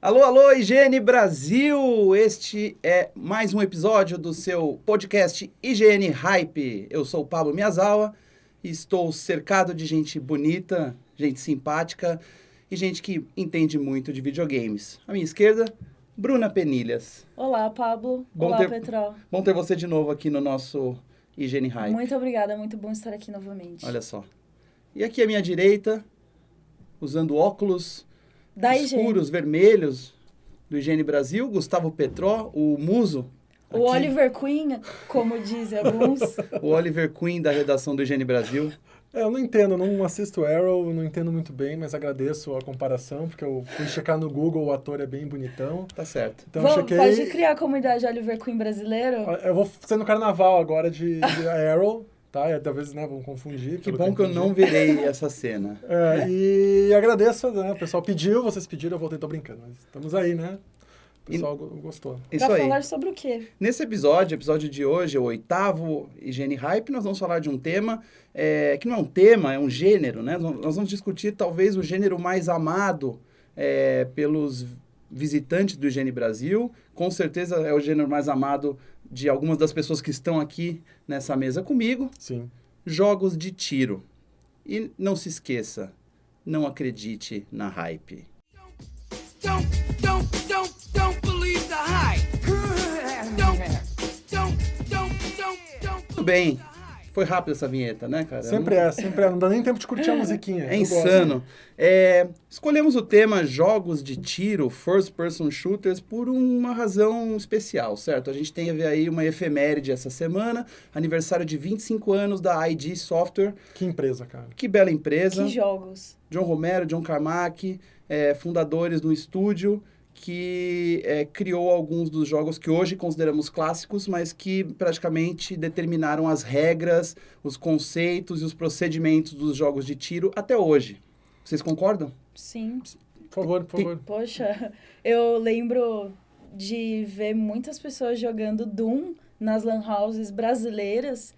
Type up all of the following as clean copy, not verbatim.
Alô, alô, IGN Brasil! Este é mais um episódio do seu podcast IGN Hype. Eu sou o Pablo Miyazawa e estou cercado de gente bonita, gente simpática e gente que entende muito de videogames. À minha esquerda, Bruna Penilhas. Olá, Pablo. Olá, Petrol. Bom ter você de novo aqui no nosso IGN Hype. Muito obrigada, muito bom estar aqui novamente. Olha só. E aqui à minha direita, usando óculos da escuros, vermelhos, do IGN Brasil, Gustavo Petró, o muso. O Oliver Queen, como dizem alguns. O Oliver Queen da redação do IGN Brasil. Eu não entendo, não assisto Arrow, não entendo muito bem, mas agradeço a comparação, porque eu fui checar no Google, o ator é bem bonitão. Tá certo. Então chequei... Pode criar a comunidade Oliver Queen brasileiro? Eu vou ser no carnaval agora de Arrow. Tá? Talvez, né, vão confundir. Que bom que eu não verei essa cena. E agradeço, né, o pessoal pediu, vocês pediram, eu voltei, tô brincando, mas estamos aí, né? O pessoal gostou. Isso pra aí. Falar sobre o quê? Nesse episódio de hoje, o 8º IGN Hype, nós vamos falar de um tema, que não é um tema, é um gênero, né? Nós vamos discutir talvez o gênero mais amado pelos visitantes do IGN Brasil. Com certeza é o gênero mais amado de algumas das pessoas que estão aqui nessa mesa comigo. Sim. Jogos de tiro. E não se esqueça, não acredite na hype. Don't believe the hype. Muito bem. Foi rápido essa vinheta, né, cara? Sempre é. Não dá nem tempo de curtir a musiquinha. É insano. Escolhemos o tema jogos de tiro, first person shooters, por uma razão especial, certo? A gente teve aí uma efeméride essa semana, aniversário de 25 anos da ID Software. Que empresa, cara. Que bela empresa. Que jogos. John Romero, John Carmack, fundadores do estúdio, que criou alguns dos jogos que hoje consideramos clássicos, mas que praticamente determinaram as regras, os conceitos e os procedimentos dos jogos de tiro até hoje. Vocês concordam? Sim. Por favor. Poxa, eu lembro de ver muitas pessoas jogando Doom nas lan houses brasileiras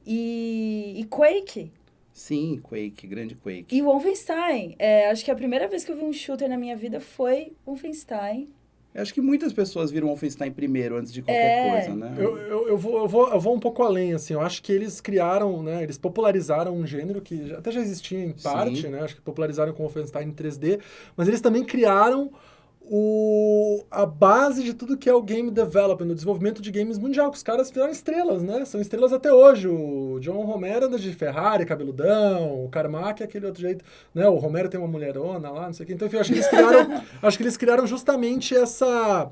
e Quake. Sim, Quake, grande Quake. E Wolfenstein. Acho que a primeira vez que eu vi um shooter na minha vida foi Wolfenstein. Eu acho que muitas pessoas viram Wolfenstein primeiro, antes de qualquer coisa, né? Eu vou um pouco além, assim. Eu acho que eles criaram, né? Eles popularizaram um gênero que até já existia em parte, Sim. né? Acho que popularizaram com Wolfenstein em 3D. Mas eles também criaram a base de tudo que é o game development, o desenvolvimento de games mundial, que os caras viraram estrelas, né? São estrelas até hoje. O John Romero anda de Ferrari, cabeludão, o Carmack é aquele outro jeito, né? O Romero tem uma mulherona lá, não sei o quê. Então, enfim, acho que eles criaram justamente essa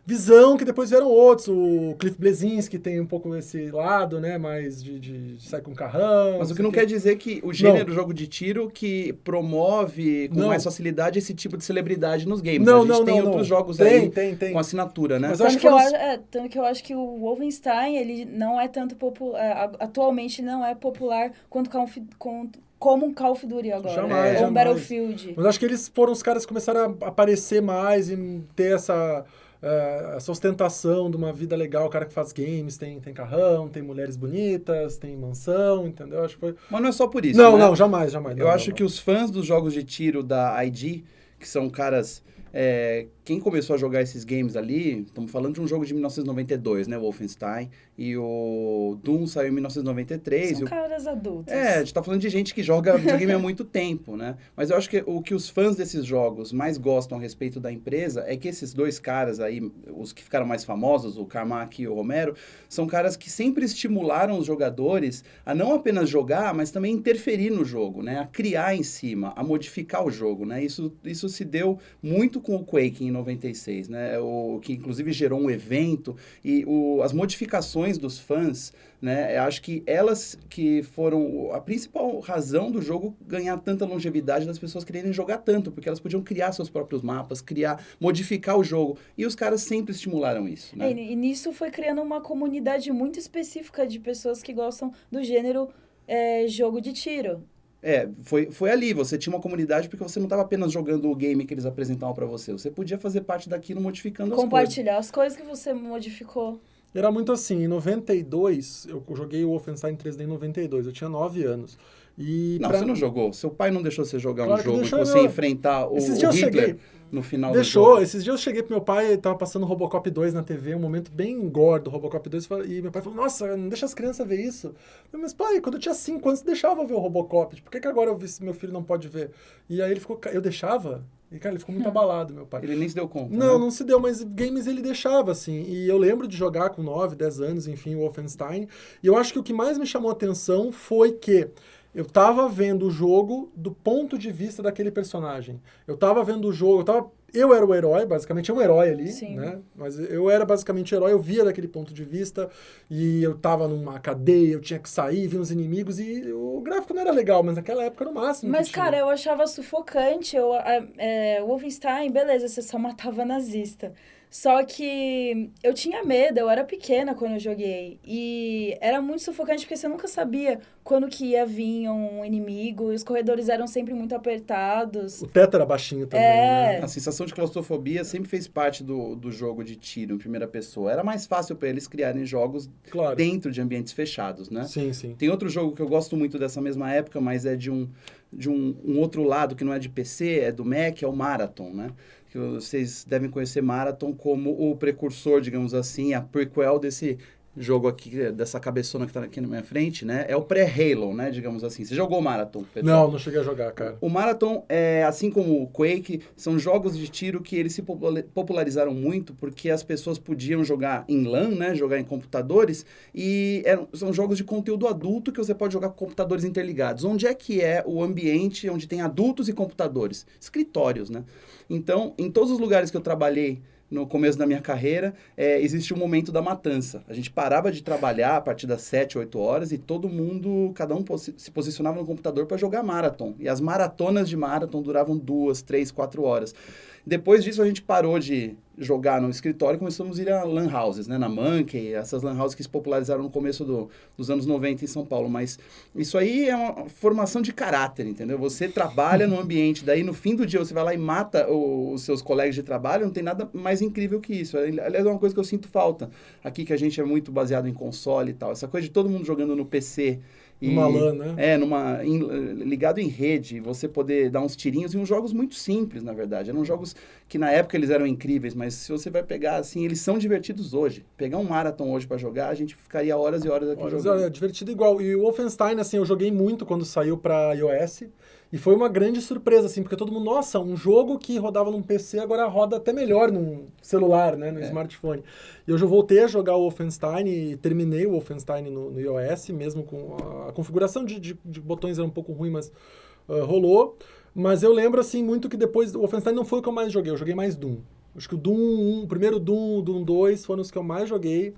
visão que depois vieram outros. O Cliff Bleszinski tem um pouco esse lado, né? Mais de sair com carrão. Mas o que não quer dizer que o gênero do jogo de tiro que promove com mais facilidade esse tipo de celebridade nos games. A gente tem outros jogos aí com assinatura, né? Mas tanto que eu acho que o Wolfenstein, ele não é tanto popular, atualmente não é popular quanto como um Call of Duty agora. Jamais. Um Battlefield. Mas acho que eles foram os caras que começaram a aparecer mais e ter essa ostentação de uma vida legal. O cara que faz games tem carrão, tem mulheres bonitas, tem mansão, entendeu? Acho que foi... Mas não é só por isso, Não, né? não, jamais. Eu acho que os fãs dos jogos de tiro da ID, que são caras... quem começou a jogar esses games ali, estamos falando de um jogo de 1992, né, Wolfenstein, e o Doom saiu em 1993. São caras adultos. A gente tá falando de gente que joga videogame há muito tempo, né? Mas eu acho que o que os fãs desses jogos mais gostam a respeito da empresa é que esses dois caras aí, os que ficaram mais famosos, o Carmack e o Romero, são caras que sempre estimularam os jogadores a não apenas jogar, mas também interferir no jogo, né? A criar em cima, a modificar o jogo, né? Isso se deu muito com o Quake em 96, né? O que inclusive gerou um evento e as modificações dos fãs, né? Eu acho que elas que foram a principal razão do jogo ganhar tanta longevidade, das pessoas quererem jogar tanto, porque elas podiam criar seus próprios mapas, modificar o jogo, e os caras sempre estimularam isso, né? E nisso foi criando uma comunidade muito específica de pessoas que gostam do gênero jogo de tiro. Foi ali, você tinha uma comunidade porque você não estava apenas jogando o game que eles apresentavam para você, você podia fazer parte daquilo modificando as coisas. Compartilhar as coisas que você modificou. Era muito assim, em 92, eu joguei o Wolfenstein 3D em 92, eu tinha 9 anos. Você não jogou. Seu pai não deixou você jogar claro um jogo que deixou, você ia enfrentar o Esses dias Hitler. eu cheguei. no final do Deixou. jogo. Esses dias eu cheguei pro meu pai, tava passando Robocop 2 na TV, um momento bem gore do Robocop 2, e meu pai falou, nossa, não deixa as crianças ver isso. Eu falei, mas pai, quando eu tinha 5 anos, você deixava eu ver o Robocop, por que agora meu filho não pode ver? E aí ele ficou, eu deixava? E, cara, ele ficou muito abalado, meu pai. Ele nem se deu conta, Não, né? não se deu, mas games ele deixava, assim. E eu lembro de jogar com 9, 10 anos, enfim, o Wolfenstein. E eu acho que o que mais me chamou a atenção foi que eu tava vendo o jogo do ponto de vista daquele personagem. Eu tava vendo o jogo, eu era o herói, basicamente, um herói ali, Sim. né? Mas eu era basicamente o herói, eu via daquele ponto de vista, e eu tava numa cadeia, eu tinha que sair, vi uns inimigos, e o gráfico não era legal, mas naquela época era o máximo. Mas, que tinha. cara, eu achava sufocante. O Wolfenstein, beleza, você só matava nazista. Só que eu tinha medo, eu era pequena quando eu joguei. E era muito sufocante porque você nunca sabia quando que ia vir um inimigo. E os corredores eram sempre muito apertados. O teto era baixinho também, É. né? A sensação de claustrofobia sempre fez parte do jogo de tiro em primeira pessoa. Era mais fácil para eles criarem jogos Claro. dentro de ambientes fechados, né? Sim, sim. Tem outro jogo que eu gosto muito dessa mesma época, mas é de um outro lado que não é de PC, é do Mac, é o Marathon, né? Que vocês devem conhecer Marathon como o precursor, digamos assim, a prequel desse jogo aqui, dessa cabeçona que tá aqui na minha frente, né? É o pré-Halo, né? Digamos assim. Você jogou Marathon, Pedro? Não cheguei a jogar, cara. O Marathon, assim como o Quake, são jogos de tiro que eles se popularizaram muito porque as pessoas podiam jogar em LAN, né? Jogar em computadores, e são jogos de conteúdo adulto que você pode jogar com computadores interligados. Onde é que é o ambiente onde tem adultos e computadores? Escritórios, né? Então, em todos os lugares que eu trabalhei no começo da minha carreira, existe um momento da matança. A gente parava de trabalhar a partir das 7, 8 horas e todo mundo, cada um se posicionava no computador para jogar Marathon. E as maratonas de Marathon duravam 2, 3, 4 horas. Depois disso, a gente parou de jogar no escritório e começamos a ir a lan houses, né? Na Monkey, essas lan houses que se popularizaram no começo dos anos 90 em São Paulo. Mas isso aí é uma formação de caráter, entendeu? Você trabalha no ambiente, daí no fim do dia você vai lá e mata os seus colegas de trabalho, não tem nada mais incrível que isso. Aliás, é uma coisa que eu sinto falta aqui, que a gente é muito baseado em console e tal. Essa coisa de todo mundo jogando no PC. Numa LAN, né? Ligado em rede, você poder dar uns tirinhos, e uns jogos muito simples, na verdade. Eram jogos que na época eles eram incríveis, mas se você vai pegar, assim, eles são divertidos hoje. Pegar um Marathon hoje pra jogar, a gente ficaria horas e horas aqui jogando. É divertido igual. E o Wolfenstein, assim, eu joguei muito quando saiu pra iOS. E foi uma grande surpresa, assim, porque todo mundo, nossa, um jogo que rodava num PC agora roda até melhor num celular, né, no smartphone. E hoje eu voltei a jogar o Wolfenstein e terminei o Wolfenstein no iOS, mesmo com a configuração de botões era um pouco ruim, mas rolou. Mas eu lembro, assim, muito que depois, o Wolfenstein não foi o que eu mais joguei, eu joguei mais Doom. Acho que o Doom 1, o primeiro Doom, o Doom 2 foram os que eu mais joguei.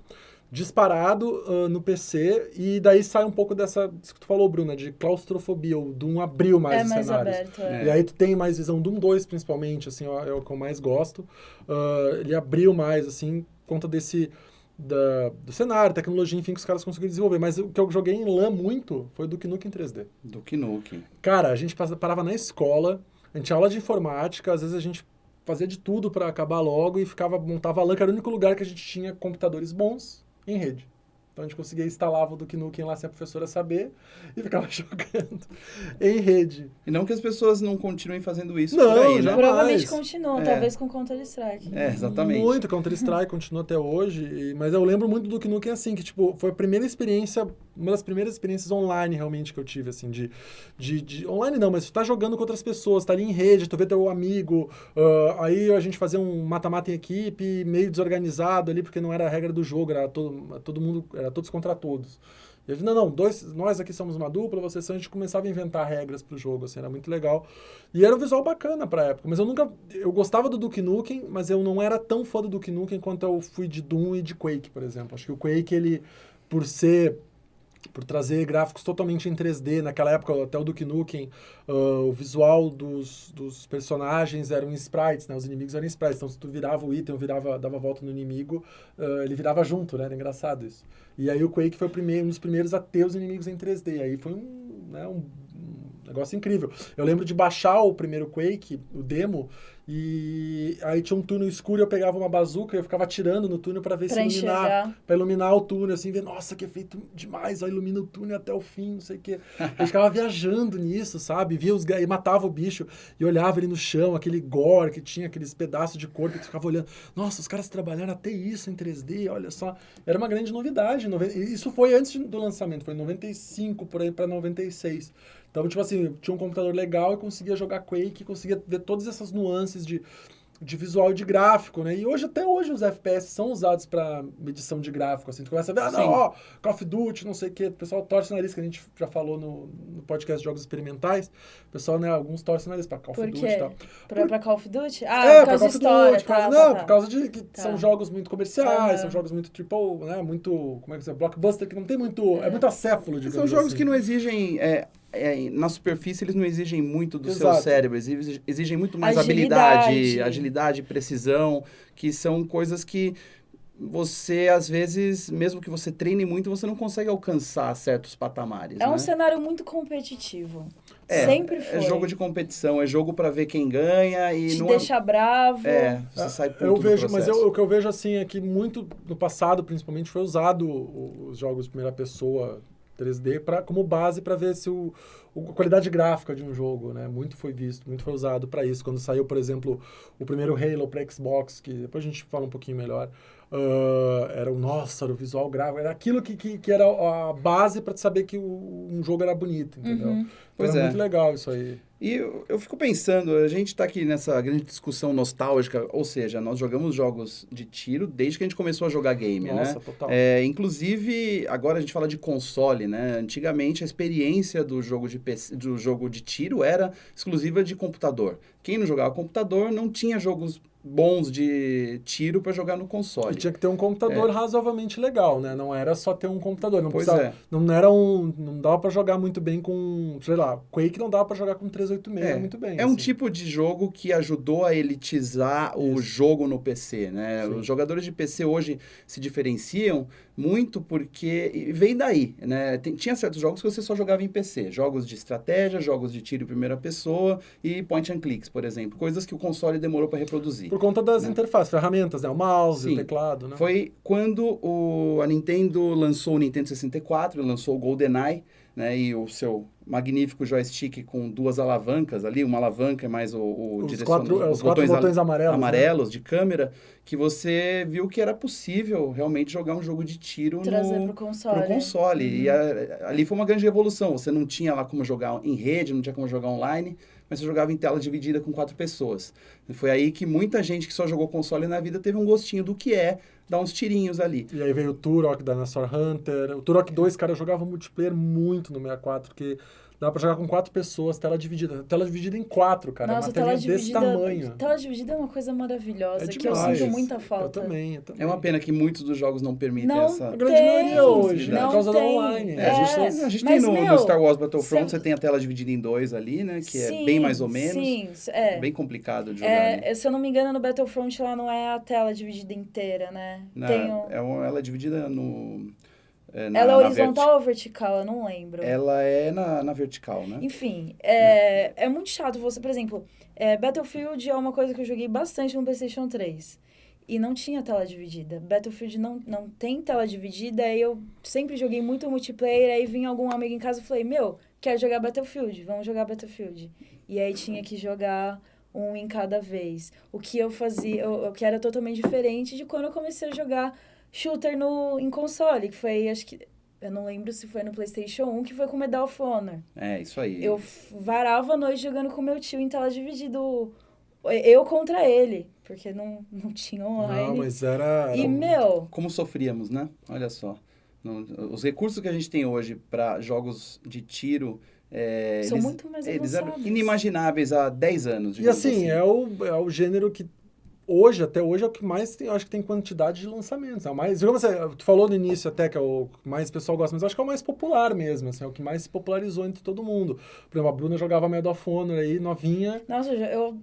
Disparado no PC, e daí sai um pouco disso que tu falou, Bruna, de claustrofobia. O Doom abriu mais os mais cenários. aberto, E aí tu tem mais visão. Doom 2, principalmente, assim, é o que eu mais gosto. Ele abriu mais, assim, por conta do cenário, tecnologia, enfim, que os caras conseguiram desenvolver. Mas o que eu joguei em LAN muito foi o Duke Nukem em 3D. Duke Nukem. Cara, a gente parava na escola, a gente tinha aula de informática, às vezes a gente fazia de tudo pra acabar logo e montava a LAN, que era o único lugar que a gente tinha computadores bons em rede. Então a gente conseguia instalar o Duke Nukem lá sem a professora saber e ficava jogando em rede. E não que as pessoas não continuem fazendo isso Não, por aí, né? jamais. Provavelmente continuam, talvez com Counter-Strike. Exatamente. Muito, Counter-Strike continua até hoje, mas eu lembro muito do Duke Nukem assim, que tipo, foi a primeira experiência, uma das primeiras experiências online realmente que eu tive, assim, de online não, mas tu tá jogando com outras pessoas, tá ali em rede, tu vê teu amigo, aí a gente fazia um mata-mata em equipe, meio desorganizado ali, porque não era a regra do jogo, era todo mundo, era todos contra todos. E eu disse, não, nós aqui somos uma dupla, vocês são, a gente começava a inventar regras pro jogo, assim, era muito legal. E era um visual bacana pra época, mas eu gostava do Duke Nukem, mas eu não era tão fã do Duke Nukem quanto eu fui de Doom e de Quake, por exemplo. Acho que o Quake, ele, por trazer gráficos totalmente em 3D, naquela época, até o Duke Nukem, o visual dos personagens eram em sprites, né? Os inimigos eram em sprites, então se tu virava o item, dava a volta no inimigo, ele virava junto, né? Era engraçado isso. E aí o Quake foi um dos primeiros a ter os inimigos em 3D, aí foi um negócio incrível. Eu lembro de baixar o primeiro Quake, o demo, E aí tinha um túnel escuro e eu pegava uma bazuca e eu ficava atirando no túnel pra ver Pra se iluminar. enxergar. Pra iluminar o túnel, assim, ver, nossa, que efeito demais, ó, ilumina o túnel até o fim, não sei o quê. Eu ficava viajando nisso, sabe? Via e matava o bicho e olhava ele no chão, aquele gore que tinha, aqueles pedaços de corpo que tu ficava olhando. Nossa, os caras trabalharam até isso em 3D, olha só. Era uma grande novidade. Isso foi antes do lançamento, foi em 95 por aí pra 96. Então, tipo assim, eu tinha um computador legal e conseguia jogar Quake, conseguia ver todas essas nuances de visual e de gráfico, né? E hoje, até hoje, os FPS são usados para medição de gráfico, assim. Tu começa a ver, não, ó, Call of Duty, não sei o quê. O pessoal torce o nariz, que a gente já falou no podcast de jogos experimentais. O pessoal, né, alguns torcem o nariz pra Call of Duty e tal. Pra Call of Duty? Ah, por causa de história, por causa de que são jogos muito comerciais, são jogos muito triple, né, muito, como é que é, blockbuster, que não tem muito, é muito acéfalo, digamos assim. São jogos que não exigem... na superfície, eles não exigem muito do seu cérebro, exigem muito mais agilidade, precisão, que são coisas que você, às vezes, mesmo que você treine muito, você não consegue alcançar certos patamares. É um cenário muito competitivo. Sempre foi. É jogo de competição, é jogo pra ver quem ganha e te não deixa bravo. Você sai puto eu vejo, do mas processo. o que eu vejo assim é que muito no passado, principalmente, foi usado os jogos de primeira pessoa 3D como base para ver se a qualidade gráfica de um jogo, né? Muito foi visto, muito foi usado para isso. Quando saiu, por exemplo, o primeiro Halo para Xbox, que depois a gente fala um pouquinho melhor, era o visual gráfico, era aquilo que era a base para saber que um jogo era bonito, entendeu? Uhum. Então era muito legal isso aí. E eu fico pensando, a gente está aqui nessa grande discussão nostálgica, ou seja, nós jogamos jogos de tiro desde que a gente começou a jogar game, né? Nossa, total. Inclusive, agora a gente fala de console, né? Antigamente, a experiência do jogo de tiro era exclusiva de computador. Quem não jogava computador não tinha jogos bons de tiro para jogar no console. E tinha que ter um computador razoavelmente legal, né? Não era só ter um computador. Não não dava para jogar muito bem com, sei lá, Quake não dava para jogar com 386 muito bem. É um tipo de jogo que ajudou a elitizar o jogo no PC, né? Sim. Os jogadores de PC hoje se diferenciam muito porque vem daí, né? Tinha certos jogos que você só jogava em PC. Jogos de estratégia, jogos de tiro em primeira pessoa e point and clicks, por exemplo. Coisas que o console demorou para reproduzir. Por conta das interfaces, ferramentas, né? O mouse, o teclado, né? Foi quando a Nintendo lançou o Nintendo 64, lançou o GoldenEye, né? E o seu magnífico joystick com duas alavancas ali, uma alavanca mais os quatro botões amarelos, né? De câmera, que você viu que era possível realmente jogar um jogo de tiro trazer pro console. E ali foi uma grande revolução. Você não tinha lá como jogar em rede, não tinha como jogar online, mas você jogava em tela dividida com 4 pessoas. E foi aí que muita gente que só jogou console na vida teve um gostinho do que é dar uns tirinhos ali. E aí veio o Turok da Dinosaur Hunter. O Turok 2, cara, eu jogava multiplayer muito no 64, porque dá pra jogar com 4 pessoas, tela dividida. Tela dividida em 4, cara. Nossa, uma telinha desse tamanho. Tela dividida é uma coisa maravilhosa, que eu demais. sinto muita falta. Eu também. É uma pena que muitos dos jogos não permitem essa... A grande maioria hoje, não por causa do tem. online. A gente tem no Star Wars Battlefront, você tem a tela dividida em 2 ali, né? Que é bem mais ou menos. Sim, bem complicado de jogar. Se eu não me engano, no Battlefront ela não é a tela dividida inteira, né? Ela é dividida no... ela é horizontal ou vertical? Eu não lembro. Ela é na vertical, né? Enfim, é muito chato você... Por exemplo, Battlefield é uma coisa que eu joguei bastante no PlayStation 3. E não tinha tela dividida. Battlefield não tem tela dividida. Aí eu sempre joguei muito multiplayer. Aí vinha algum amigo em casa e falei, quero jogar Battlefield. Vamos jogar Battlefield. E aí tinha que jogar um em cada vez. O que eu fazia... O que era totalmente diferente de quando eu comecei a jogar shooter em console, que foi, acho que... Eu não lembro se foi no PlayStation 1, que foi com Medal of Honor. Isso aí. Eu varava a noite jogando com meu tio em tela dividida. Eu contra ele, porque não tinha online. Não, mas era... Como sofríamos, né? Olha só. Os recursos que a gente tem hoje para jogos de tiro... São muito mais avançados. Eles eram inimagináveis há 10 anos. E assim, é o gênero que... Até hoje, é o que mais tem, acho que tem quantidade de lançamentos. Digamos assim, tu falou no início até que é o que mais o pessoal gosta, mas eu acho que é o mais popular mesmo, assim, é o que mais se popularizou entre todo mundo. Por exemplo, a Bruna jogava Medal of Honor aí, novinha. Nossa,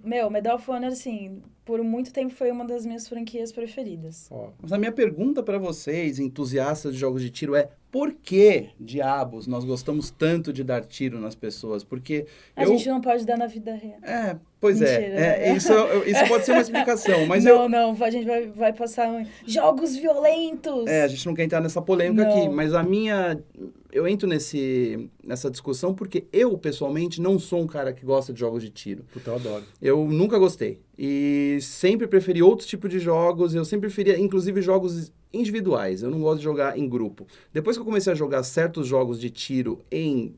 Medal of Honor, assim, por muito tempo foi uma das minhas franquias preferidas. Mas a minha pergunta para vocês, entusiastas de jogos de tiro, é por que, diabos, nós gostamos tanto de dar tiro nas pessoas? Porque A gente não pode dar na vida real. Pois Mentira, isso pode ser uma explicação, mas não, a gente vai passar jogos violentos. a gente não quer entrar nessa polêmica aqui, mas eu entro nessa discussão porque eu, pessoalmente, não sou um cara que gosta de jogos de tiro. Puta, eu adoro. Eu nunca gostei. E sempre preferi outros tipos de jogos. Eu sempre preferia, inclusive, jogos individuais. Eu não gosto de jogar em grupo. Depois que eu comecei a jogar certos jogos de tiro em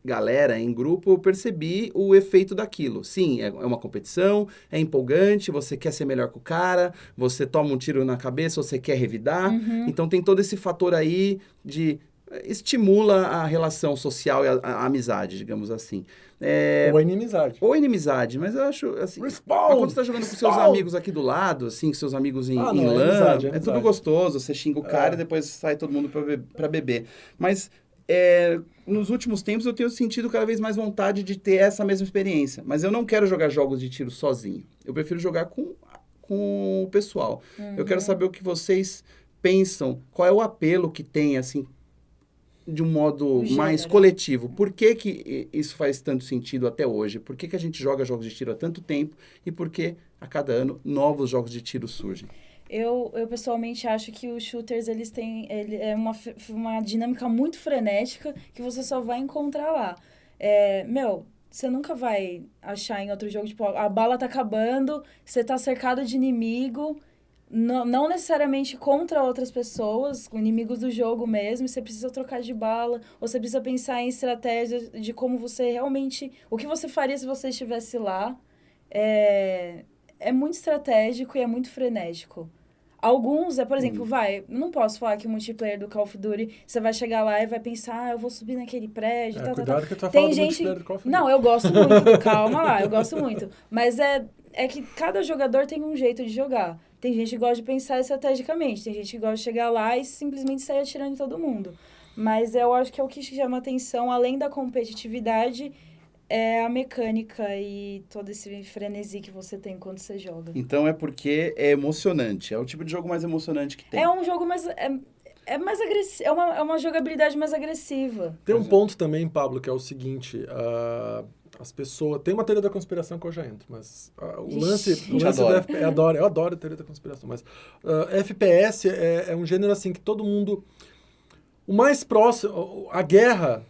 galera, em grupo, eu percebi o efeito daquilo. Sim, é uma competição, é empolgante, você quer ser melhor que o cara, você toma um tiro na cabeça, você quer revidar. Então tem todo esse fator aí de... estimula a relação social e a amizade, digamos assim. Ou a inimizade. Ou a inimizade, mas eu acho, assim... Quando você tá jogando com seus amigos aqui do lado, assim, com seus amigos em LAN, amizade. é tudo gostoso, você xinga o cara e depois sai todo mundo pra beber. Mas... nos últimos tempos eu tenho sentido cada vez mais vontade de ter essa mesma experiência. Mas eu não quero jogar jogos de tiro sozinho. Eu prefiro jogar com o pessoal. Eu quero saber o que vocês pensam, qual é o apelo que tem, assim, de um modo mais coletivo. Por que isso faz tanto sentido até hoje? Por que a gente joga jogos de tiro há tanto tempo? E por que, a cada ano, novos jogos de tiro surgem? Eu pessoalmente acho que os shooters, eles têm uma dinâmica muito frenética que você só vai encontrar lá. Você nunca vai achar em outro jogo, tipo, a bala tá acabando, você tá cercado de inimigo, não necessariamente contra outras pessoas, inimigos do jogo mesmo, você precisa trocar de bala, ou você precisa pensar em estratégias de como você realmente... O que você faria se você estivesse lá. É muito estratégico e é muito frenético. Alguns, por exemplo, não posso falar que o multiplayer do Call of Duty, você vai chegar lá e vai pensar, eu vou subir naquele prédio, cuidado que tu vai Tem falar do gente... multiplayer do Call of Duty. Não, eu gosto muito, calma lá, eu gosto muito. Mas é que cada jogador tem um jeito de jogar. Tem gente que gosta de pensar estrategicamente, tem gente que gosta de chegar lá e simplesmente sair atirando em todo mundo. Mas eu acho que é o que chama atenção, além da competitividade, é a mecânica e todo esse frenesi que você tem quando você joga. Então é porque é emocionante. É o tipo de jogo mais emocionante que tem. É um jogo mais... É mais agressivo. É uma jogabilidade mais agressiva. Tem um ponto também, Pablo, que é o seguinte... as pessoas... Tem uma teoria da conspiração que eu já entro, mas o lance do FPS... Eu adoro a teoria da conspiração, mas FPS é um gênero assim que todo mundo... O mais próximo... A guerra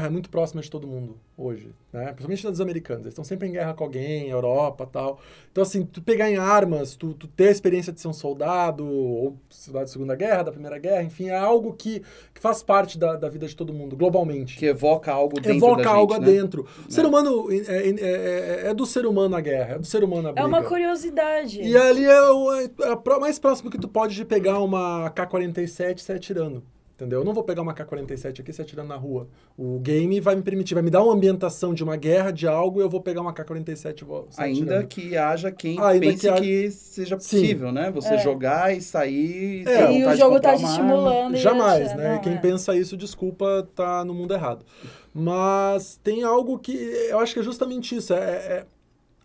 é muito próxima de todo mundo hoje, né? Principalmente dos americanos. Eles estão sempre em guerra com alguém, Europa e tal. Então, assim, tu pegar em armas, tu ter a experiência de ser um soldado, ou soldado da Segunda Guerra, da Primeira Guerra, enfim, é algo que faz parte da vida de todo mundo, globalmente. Que evoca algo dentro da gente, Evoca algo né? dentro. O ser humano, é do ser humano a guerra, é do ser humano a briga. É uma curiosidade. E ali é o mais próximo que tu pode de pegar uma K-47 e sair atirando. Entendeu? Eu não vou pegar uma K-47 aqui e sair atirando na rua. O game vai me permitir, vai me dar uma ambientação de uma guerra, de algo, e eu vou pegar uma K-47 e vou sair Ainda atirando. que haja quem pense que seja possível, né? Você jogar e sair... E o jogo tá te estimulando. Jamais, né? Quem pensa isso, desculpa, tá no mundo errado. Mas tem algo que... Eu acho que é justamente isso.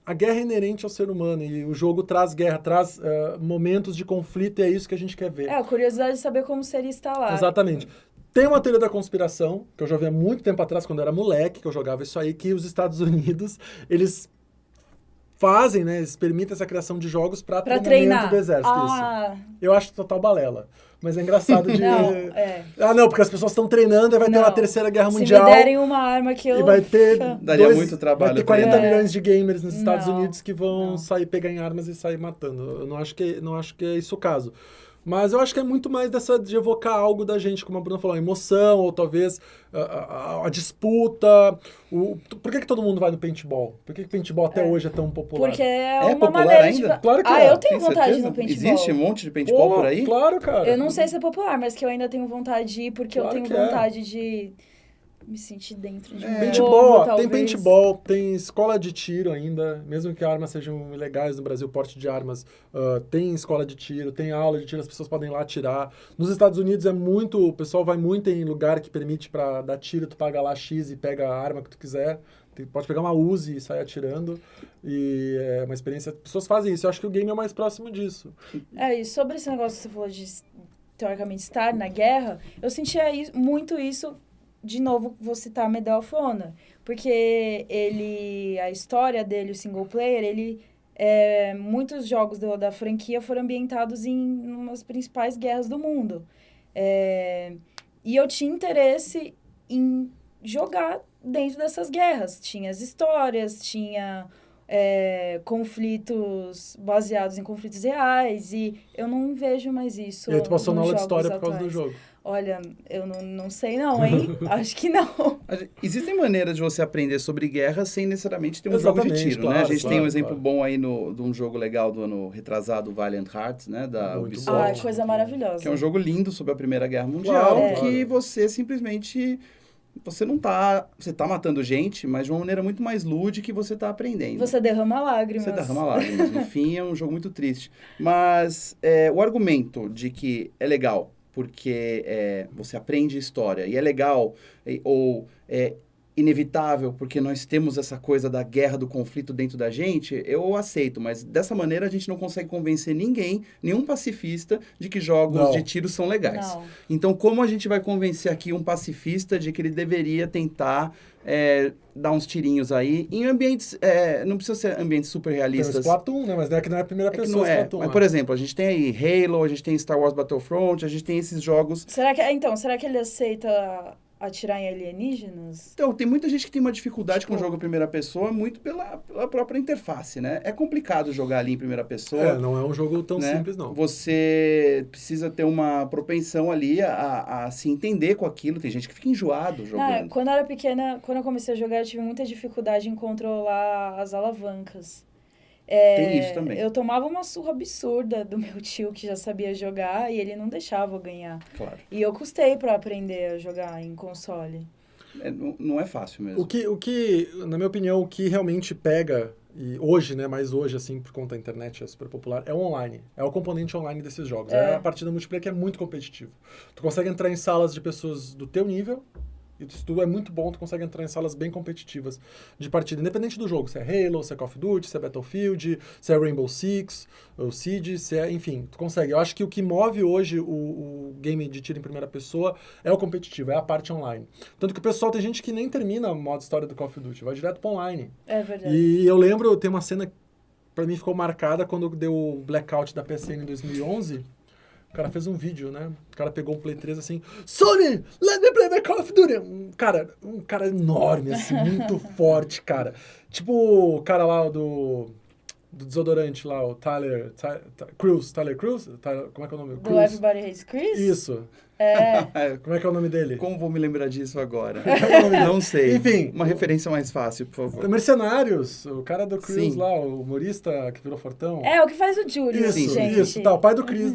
A guerra é inerente ao ser humano e o jogo traz guerra, traz momentos de conflito e é isso que a gente quer ver. A curiosidade de saber como seria estar lá. Exatamente. Tem uma teoria da conspiração, que eu já vi há muito tempo atrás, quando eu era moleque, que eu jogava isso aí, que os Estados Unidos, eles fazem, né, eles permitem essa criação de jogos para treinamento do exército. Isso. Eu acho total balela. Mas é engraçado de... não, porque as pessoas estão treinando e vai ter uma terceira guerra mundial. Se me derem uma arma que eu... E vai ter... Daria muito trabalho. Vai ter 40 milhões de gamers nos Estados Unidos que vão sair, pegar em armas e sair matando. Eu não acho que é isso o caso. Mas eu acho que é muito mais de evocar algo da gente, como a Bruna falou, a emoção, ou talvez a disputa. Por que todo mundo vai no paintball? Por que paintball até hoje é tão popular? Porque é uma popular maneira ainda? de... Claro que é. Eu tenho vontade de ir no paintball. Existe um monte de paintball por aí? Claro, cara. Eu não sei se é popular, mas que eu ainda tenho vontade de ir, porque eu tenho vontade de... me sentir dentro de um paintball, jogo, tem paintball, tem escola de tiro ainda, mesmo que armas sejam ilegais no Brasil, porte de armas, tem escola de tiro, tem aula de tiro, as pessoas podem ir lá atirar. Nos Estados Unidos o pessoal vai muito em lugar que permite para dar tiro, tu paga lá X e pega a arma que tu quiser, Pode pegar uma Uzi e sair atirando. E é uma experiência... As pessoas fazem isso. Eu acho que o game é o mais próximo disso. E sobre esse negócio que você falou de, teoricamente, estar na guerra, eu sentia muito isso, de novo, vou citar Medal of Honor. Porque a história dele, o single player, muitos jogos da franquia foram ambientados em uma das principais guerras do mundo. E eu tinha interesse em jogar dentro dessas guerras. Tinha as histórias, tinha conflitos baseados em conflitos reais, e eu não vejo mais isso. E aí tu passou na aula de jogos história por causa atuais. do jogo. Olha, eu não sei não, hein? Acho que não. Existem maneiras de você aprender sobre guerra sem necessariamente ter um jogo de tiro, claro, né? A gente tem um exemplo claro. bom aí de um jogo legal do ano retrasado, Valiant Hearts, né? Da Muito Ubisoft. bom. Coisa maravilhosa. Que é um jogo lindo sobre a Primeira Guerra Mundial, Claro, que claro. você simplesmente... Você não tá... Você tá matando gente, mas de uma maneira muito mais lúdica que você tá aprendendo. Você derrama lágrimas. Você derrama lágrimas. No fim, é um jogo muito triste. Mas o argumento de que é legal porque você aprende história e é legal ou é inevitável porque nós temos essa coisa da guerra, do conflito dentro da gente, eu aceito, mas dessa maneira a gente não consegue convencer nenhum pacifista de que jogos de tiro são legais. Não. Então, como a gente vai convencer aqui um pacifista de que ele deveria tentar dar uns tirinhos aí em ambientes, não precisa ser ambientes super Tem o realistas. Splatoon, né? Mas não é a primeira É que pessoa não é. Splatoon. Mas, por exemplo, a gente tem aí Halo, a gente tem Star Wars Battlefront, a gente tem esses jogos. Será que ele aceita atirar em alienígenas? Então, tem muita gente que tem uma dificuldade com o Tipo- jogo em primeira pessoa, muito pela própria interface, né? É complicado jogar ali em primeira pessoa. não é um jogo tão né? simples, não. Você precisa ter uma propensão ali a se entender com aquilo. Tem gente que fica enjoado jogando. Quando eu era pequena, quando eu comecei a jogar, eu tive muita dificuldade em controlar as alavancas. Tem isso também. Eu tomava uma surra absurda do meu tio, que já sabia jogar, e ele não deixava eu ganhar. Claro. E eu custei pra aprender a jogar em console. Não é fácil mesmo. O que, na minha opinião, o que realmente pega, e hoje, né, mais hoje, assim, por conta da internet, é super popular, é o online. É o componente online desses jogos. É a partida multiplayer que é muito competitivo. Tu consegue entrar em salas de pessoas do teu nível, e se tu é muito bom, tu consegue entrar em salas bem competitivas de partida, independente do jogo. Se é Halo, se é Call of Duty, se é Battlefield, se é Rainbow Six, ou Siege, enfim, tu consegue. Eu acho que o que move hoje o game de tiro em primeira pessoa é o competitivo, é a parte online. Tanto que o pessoal, tem gente que nem termina o modo história do Call of Duty, vai direto pro online. É verdade. E eu lembro, tem uma cena que pra mim ficou marcada quando deu o blackout da PSN em 2011. O cara fez um vídeo, né? O cara pegou um Play 3 assim, Sony, let me play my Call of Duty. Um cara enorme, assim, muito forte, cara. Tipo o cara lá do desodorante lá, o Tyler Crews. Como é que é o nome? Do Crews. Everybody Hates Chris? Isso. Como é que é o nome dele? Como vou me lembrar disso agora? é o nome dele? Não sei. Enfim. Uma referência mais fácil, por favor. Mercenários, o cara do Crews Sim. lá, o humorista que virou fortão. É, o que faz o Julius, Isso, gente. isso, tá, o pai do Chris.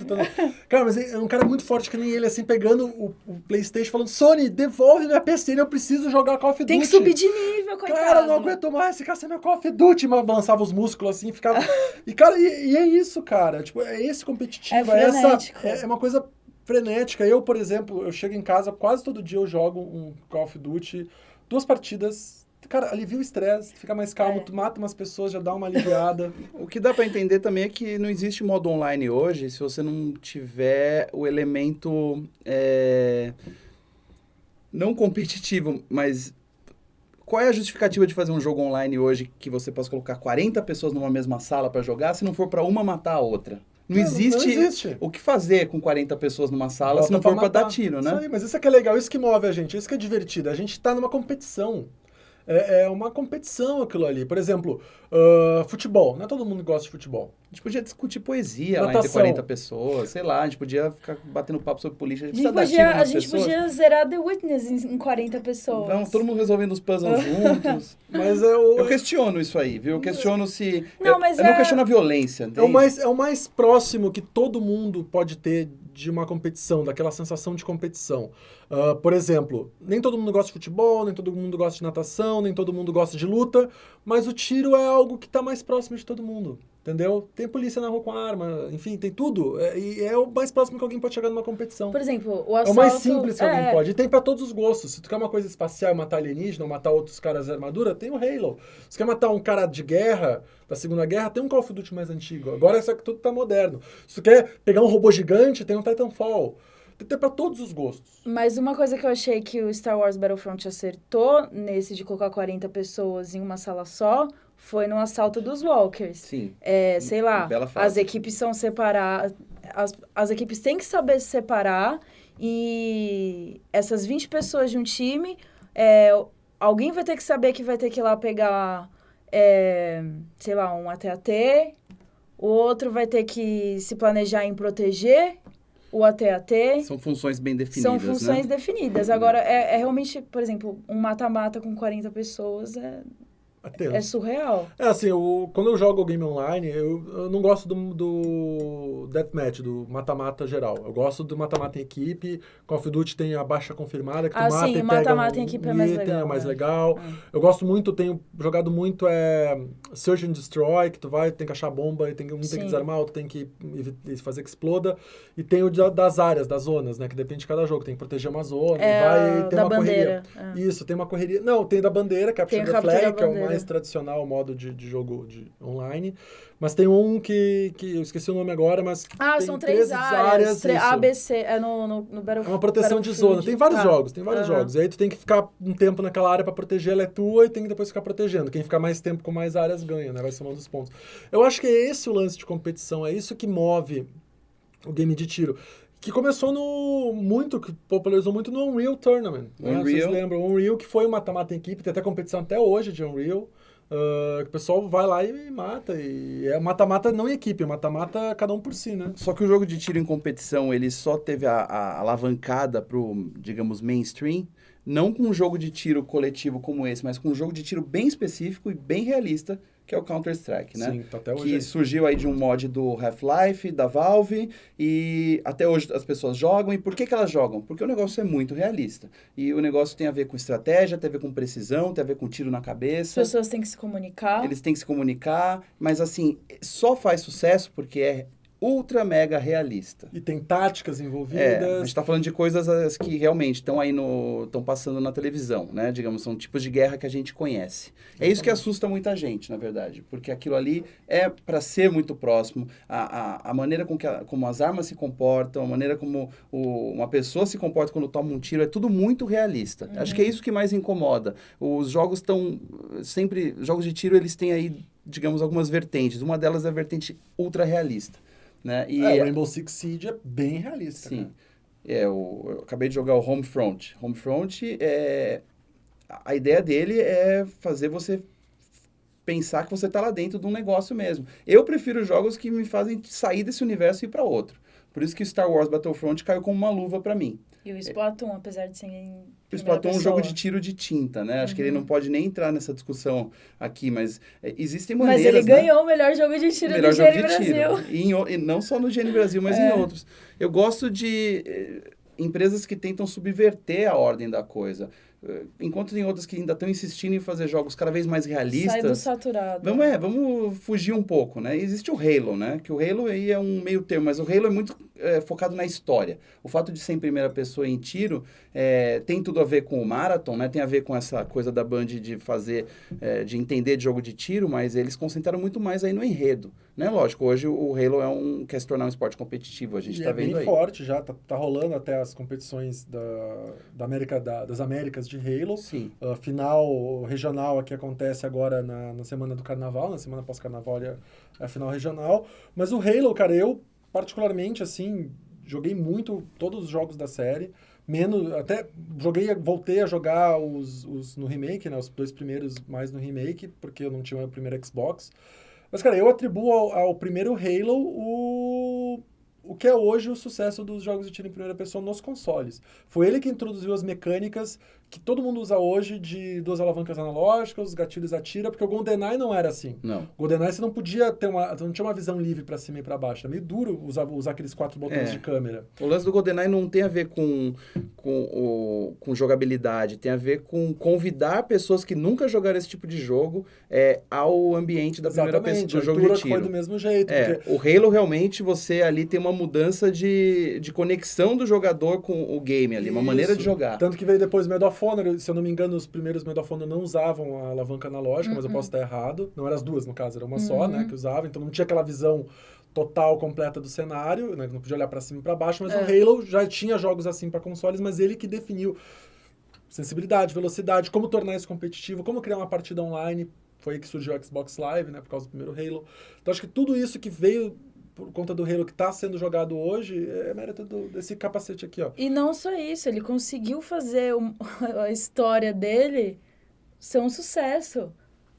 Cara, mas é um cara muito forte que nem ele, assim, pegando o PlayStation, falando, Sony, devolve minha PSN, eu preciso jogar Call of Duty. Tem que subir de nível, coitado. Cara, eu não aguento mais, esse cara é meu Call of Duty, mas balançava os músculos assim, ficava... E, cara, e é isso, cara, tipo, é esse competitivo, É frenético. é uma coisa frenética. Eu, por exemplo, eu chego em casa, quase todo dia eu jogo um Call of Duty, 2 partidas... Cara, alivia o estresse, fica mais calmo, tu mata umas pessoas, já dá uma aliviada. O que dá pra entender também é que não existe modo online hoje se você não tiver o elemento não competitivo, mas qual é a justificativa de fazer um jogo online hoje que você possa colocar 40 pessoas numa mesma sala pra jogar se não for pra uma matar a outra? Não existe o que fazer com 40 pessoas numa sala se não for pra dar tiro, né? Isso aí, mas isso é que é legal, isso que move a gente, isso que é divertido. A gente tá numa competição. É uma competição aquilo ali. Por exemplo, futebol. Não é todo mundo que gosta de futebol. A gente podia discutir poesia lá Natação. entre 40 pessoas, sei lá, a gente podia ficar batendo papo sobre política, a gente A precisa dar tiro nas gente pessoas. podia zerar The Witness em 40 pessoas. Não, todo mundo resolvendo os puzzles juntos. Mas Eu questiono isso aí, viu? Eu questiono se... Não, mas eu não questiono a violência, é entende? o mais próximo que todo mundo pode ter de uma competição, daquela sensação de competição. Por exemplo, nem todo mundo gosta de futebol, nem todo mundo gosta de natação, nem todo mundo gosta de luta, mas o tiro é algo que está mais próximo de todo mundo. entendeu? Tem polícia na rua com arma, enfim, tem tudo. E é o mais próximo que alguém pode chegar numa competição. Por exemplo, o É assalto... o mais simples que alguém pode. E tem pra todos os gostos. Se tu quer uma coisa espacial e matar alienígena ou matar outros caras de armadura, tem o Halo. Se tu quer matar um cara de guerra, da Segunda Guerra, tem um Call of Duty mais antigo. Agora só que tudo tá moderno. Se tu quer pegar um robô gigante, tem um Titanfall. Tem pra todos os gostos. Mas uma coisa que eu achei que o Star Wars Battlefront acertou nesse de colocar 40 pessoas em uma sala só foi no assalto dos Walkers. Sim. Sei lá, Bela fase. as equipes são separadas, as equipes têm que saber se separar e essas 20 pessoas de um time, alguém vai ter que saber que vai ter que ir lá pegar, sei lá, um AT-AT, o outro vai ter que se planejar em proteger o AT-AT. São funções bem definidas, São funções né? definidas. Agora, realmente, por exemplo, um mata-mata com 40 pessoas é surreal. Assim, quando eu jogo o game online, eu não gosto do deathmatch, do mata-mata geral. Eu gosto do mata-mata em equipe. Call of Duty tem a baixa confirmada, que tu mata sim, e pega mata-mata em equipe é mais item, legal. é mais legal. Eu gosto muito, tenho jogado muito Search and Destroy, que tu tem que achar bomba, um tem que desarmar, outro tem que fazer que exploda. E tem o das áreas, das zonas, né? Que depende de cada jogo. Tem que proteger uma zona, tem uma bandeira. correria. Isso, tem uma correria. Não, tem da bandeira, Capture the Flag, que é o mais tradicional modo de jogo online. Mas tem um que eu esqueci o nome agora, mas tem são 3 áreas. ABC, no Battlefield. É uma proteção de zona. Tem vários jogos. E aí tu tem que ficar um tempo naquela área pra proteger, ela é tua, e tem que depois ficar protegendo. Quem ficar mais tempo com mais áreas ganha, né? Vai somando os pontos. Eu acho que é esse o lance de competição, é isso que move o game de tiro. Que começou que popularizou muito no Unreal Tournament. Né? Vocês lembram? O Unreal, que foi um mata-mata em equipe, tem até competição até hoje de Unreal. Que o pessoal vai lá e mata. E é mata-mata não em equipe, é mata-mata cada um por si, né? Só que o jogo de tiro em competição, ele só teve a alavancada pro, digamos, mainstream, não com um jogo de tiro coletivo como esse, mas com um jogo de tiro bem específico e bem realista, que é o Counter-Strike, né? Sim, tá até hoje. Que surgiu aí de um mod do Half-Life, da Valve, e até hoje as pessoas jogam. E por que elas jogam? Porque o negócio é muito realista. E o negócio tem a ver com estratégia, tem a ver com precisão, tem a ver com tiro na cabeça. As pessoas têm que se comunicar. Eles têm que se comunicar, mas assim, só faz sucesso porque é ultra mega realista. E tem táticas envolvidas. A gente tá falando de coisas que realmente estão aí estão passando na televisão, né? Digamos, são tipos de guerra que a gente conhece. É isso que assusta muita gente, na verdade, porque aquilo ali é para ser muito próximo. A maneira como as armas se comportam, a maneira como uma pessoa se comporta quando toma um tiro, é tudo muito realista. Acho que é isso que mais incomoda. Os jogos jogos de tiro, eles têm aí, digamos, algumas vertentes. Uma delas é a vertente ultra realista. Né? O Rainbow Six Siege é bem realista. Sim. Né? Eu acabei de jogar o Homefront. Homefront, a ideia dele é fazer você pensar que você está lá dentro de um negócio mesmo. Eu prefiro jogos que me fazem sair desse universo e ir para outro. Por isso que Star Wars Battlefront caiu como uma luva para mim. E o Splatoon, apesar de ser O Splatoon é um jogo de tiro de tinta, né? Acho que ele não pode nem entrar nessa discussão aqui, mas existem maneiras... Mas ele ganhou o melhor jogo de tiro do GN Brasil. E não só no GN Brasil, mas em outros. Eu gosto de empresas que tentam subverter a ordem da coisa. Enquanto tem outras que ainda estão insistindo em fazer jogos cada vez mais realistas... Sai do saturado. Vamos fugir um pouco, né? Existe o Halo, né? Que o Halo aí é um meio termo, mas o Halo é muito focado na história. O fato de ser em primeira pessoa em tiro tem tudo a ver com o Marathon, né? Tem a ver com essa coisa da Band de fazer, de entender de jogo de tiro, mas eles concentraram muito mais aí no enredo, né? Lógico, hoje o Halo quer se tornar um esporte competitivo, a gente tá vendo aí. É bem forte já, tá rolando até as competições das Américas de Halo. Sim. Final regional aqui acontece agora na semana do Carnaval, na semana pós-Carnaval é a final regional. Mas o Halo, cara, eu particularmente, assim, joguei muito todos os jogos da série, até voltei a jogar os no remake, né, os 2 primeiros mais no remake, porque eu não tinha o primeiro Xbox. Mas, cara, eu atribuo ao primeiro Halo o que é hoje o sucesso dos jogos de tiro em primeira pessoa nos consoles. Foi ele que introduziu as mecânicas que todo mundo usa hoje de 2 alavancas analógicas, os gatilhos atira, porque o GoldenEye não era assim. Não. O GoldenEye você não podia ter não tinha uma visão livre para cima e para baixo. É meio duro usar aqueles 4 botões de câmera. O lance do GoldenEye não tem a ver com jogabilidade, tem a ver com convidar pessoas que nunca jogaram esse tipo de jogo ao ambiente da primeira pessoa, do jogo de tiro. Foi do mesmo jeito. Porque... O Halo realmente, você ali tem uma mudança de conexão do jogador com o game ali, uma maneira de jogar. Tanto que veio depois o Medal of Honor, se eu não me engano, os primeiros Medal of Honor não usavam a alavanca analógica, mas eu posso estar errado. Não eram as duas, no caso, era uma só, né, que usava, então não tinha aquela visão total, completa do cenário, né, não podia olhar para cima e para baixo, mas o Halo já tinha jogos assim para consoles, mas ele que definiu sensibilidade, velocidade, como tornar isso competitivo, como criar uma partida online. Foi aí que surgiu o Xbox Live, né, por causa do primeiro Halo. Então acho que tudo isso que veio por conta do Halo que está sendo jogado hoje, é mérito desse capacete aqui, ó. E não só isso, ele conseguiu fazer a história dele ser um sucesso.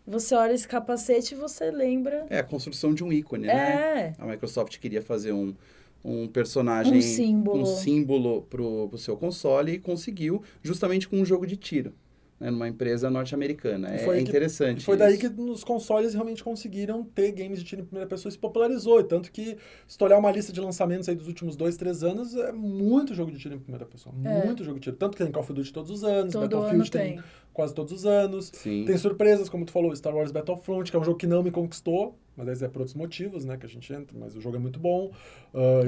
Você olha esse capacete e você lembra... É a construção de um ícone, né? A Microsoft queria fazer um personagem... Um símbolo pro seu console e conseguiu justamente com um jogo de tiro. Né, numa empresa norte-americana. É interessante. Foi daí que nos consoles realmente conseguiram ter games de tiro em primeira pessoa e se popularizou. Tanto que, se tu olhar uma lista de lançamentos aí dos últimos 2, 3 anos, é muito jogo de tiro em primeira pessoa. Muito jogo de tiro. Tanto que tem Call of Duty todos os anos, Battlefield tem quase todos os anos. Sim. Tem surpresas, como tu falou, Star Wars Battlefront, que é um jogo que não me conquistou, mas é por outros motivos, né, que a gente entra, mas o jogo é muito bom.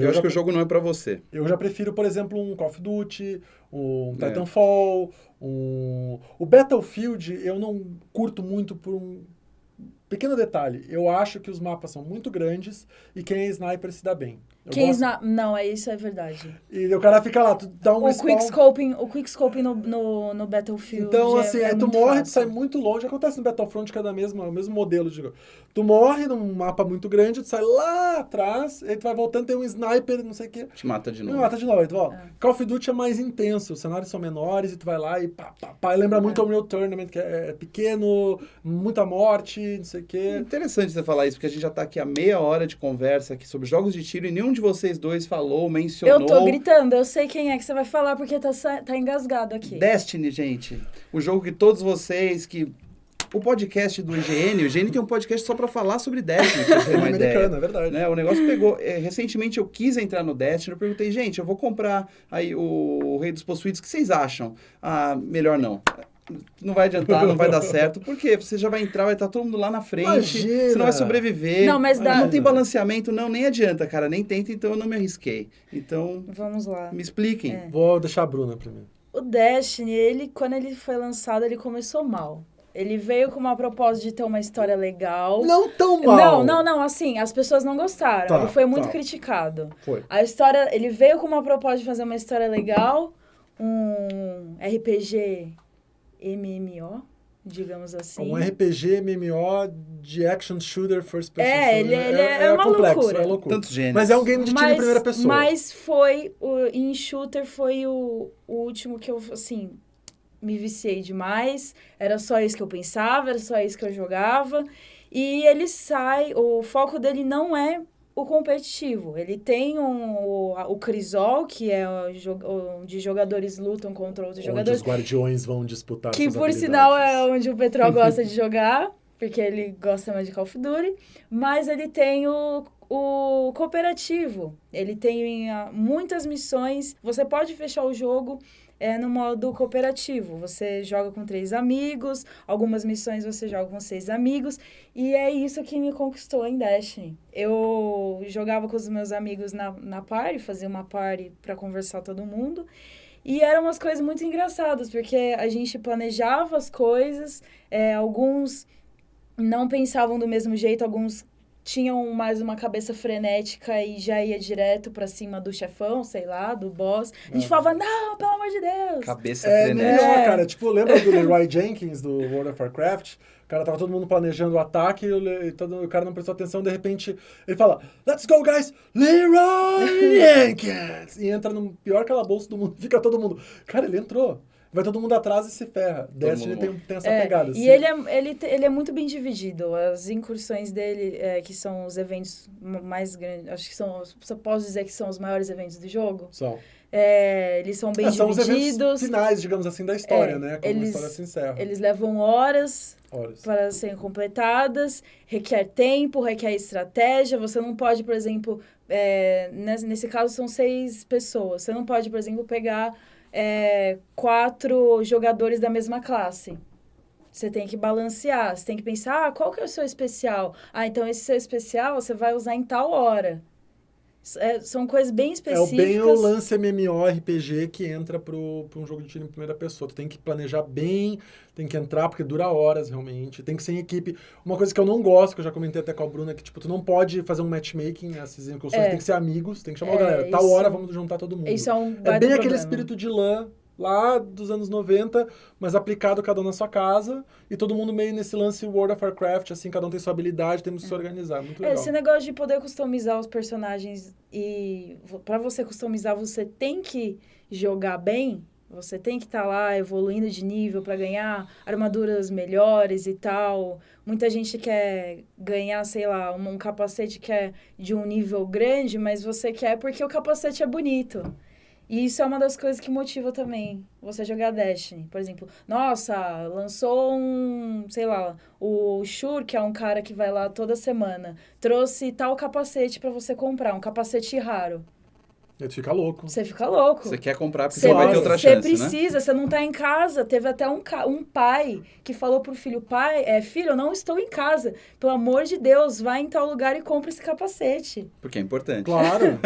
Eu acho que o jogo não é pra você. Eu já prefiro, por exemplo, um Call of Duty, um Titanfall, o Battlefield eu não curto muito por um pequeno detalhe. Eu acho que os mapas são muito grandes e quem é sniper se dá bem. Não, isso é verdade. E o cara fica lá, tu dá um respawn. O quickscoping no Battlefield. Então, assim, aí tu morre, fácil. tu sai muito longe. Acontece no Battlefront, que é o mesmo modelo de jogo. Tu morre num mapa muito grande, tu sai lá atrás, aí tu vai voltando, tem um sniper, não sei o quê. Te mata de novo. Me mata de novo. Aí tu volta. Call of Duty é mais intenso, os cenários são menores e tu vai lá e pá. Lembra muito o Unreal Tournament, que é pequeno, muita morte, não sei o quê. Interessante você falar isso, porque a gente já tá aqui há meia hora de conversa aqui sobre jogos de tiro e nenhum de vocês dois mencionou... Eu tô gritando, eu sei quem é que você vai falar, porque tá engasgado aqui. Destiny, gente. O jogo que todos vocês O podcast do IGN, o IGN tem um podcast só pra falar sobre Destiny, pra você ter uma ideia. É verdade. Né? O negócio pegou... recentemente eu quis entrar no Destiny, eu perguntei, gente, eu vou comprar aí o Rei dos Possuídos, o que vocês acham? Ah, melhor não. Não vai adiantar, não vai dar certo, porque você já vai entrar, vai estar todo mundo lá na frente, Imagina. você não vai sobreviver. Não, mas não tem balanceamento, nem adianta, cara, nem tenta, então eu não me arrisquei. Então, vamos lá. Me expliquem. Vou deixar a Bruna primeiro. O Destiny, quando ele foi lançado, ele começou mal. Ele veio com uma proposta de ter uma história legal. Não tão mal. Não, assim, as pessoas não gostaram. Ele foi muito criticado. Foi. A história, ele veio com uma proposta de fazer uma história legal, um RPG MMO, digamos assim. Um RPG MMO de action shooter first person. Ele é uma complexo, loucura. É loucura. Tantos gêneros. Mas é um game de tiro em primeira pessoa. Mas em shooter foi o último que eu, assim, me viciei demais. Era só isso que eu pensava, era só isso que eu jogava. E o foco dele não é o competitivo. Ele tem o Crisol, que é onde jogadores lutam contra outros jogadores. Onde os guardiões vão disputar Que, suas por habilidades. sinal, é onde o Petrol gosta de jogar, porque ele gosta mais de Call of Duty. Mas ele tem o cooperativo. Ele tem muitas missões. Você pode fechar o jogo no modo cooperativo. Você joga com 3 amigos, algumas missões você joga com 6 amigos, e é isso que me conquistou em Destiny. Eu jogava com os meus amigos na party, fazia uma party para conversar todo mundo, e eram umas coisas muito engraçadas, porque a gente planejava as coisas, alguns não pensavam do mesmo jeito, alguns tinham mais uma cabeça frenética e já ia direto pra cima do chefão, sei lá, do boss. A gente falava, não, pelo amor de Deus. Cabeça frenética. Melhor, cara. Tipo, lembra do Leroy Jenkins, do World of Warcraft? O cara tava todo mundo planejando o ataque e o cara não prestou atenção, de repente ele fala, let's go, guys, Leroy Jenkins! E entra no pior calabouço do mundo, fica todo mundo. Cara, ele entrou. vai todo mundo atrás e se ferra. Destiny tem essa pegada. E ele é muito bem dividido. As incursões dele, que são os eventos mais grandes, acho que são, só posso dizer que são os maiores eventos do jogo. São. Eles são bem são divididos. São os eventos finais, digamos assim, da história, né? Como a história se encerra. Eles levam horas para serem completadas, requer tempo, requer estratégia. Você não pode, por exemplo, nesse caso são 6 pessoas. Você não pode, por exemplo, pegar 4 jogadores da mesma classe. Você tem que balancear, você tem que pensar, qual que é o seu especial? Então esse seu especial você vai usar em tal hora. São coisas bem específicas. Bem o lance MMORPG que entra para um jogo de tiro em primeira pessoa. Tu tem que planejar bem, tem que entrar, porque dura horas, realmente. Tem que ser em equipe. Uma coisa que eu não gosto, que eu já comentei até com a Bruna, é que, tipo, tu não pode fazer um matchmaking nessas incursões, tem que ser amigos, tem que chamar a galera. Tal hora, vamos juntar todo mundo. Isso é bem problema. Aquele espírito de LAN, lá dos anos 90, mas aplicado cada um na sua casa, e todo mundo meio nesse lance World of Warcraft, assim, cada um tem sua habilidade, temos que se organizar, muito legal. Esse negócio de poder customizar os personagens, e para você customizar, você tem que jogar bem, você tem que estar lá evoluindo de nível para ganhar armaduras melhores e tal. Muita gente quer ganhar, sei lá, um capacete que é de um nível grande, mas você quer porque o capacete é bonito. E isso é uma das coisas que motiva também você jogar Destiny. Por exemplo, nossa, lançou sei lá, o Shur, que é um cara que vai lá toda semana, trouxe tal capacete pra você comprar, um capacete raro. Você fica louco. Você fica louco. Você quer comprar porque você vai ter outra chance, Você precisa, né? você não tá em casa. Teve até um pai que falou pro filho, filho, eu não estou em casa. Pelo amor de Deus, vai em tal lugar e compra esse capacete. Porque é importante. Claro.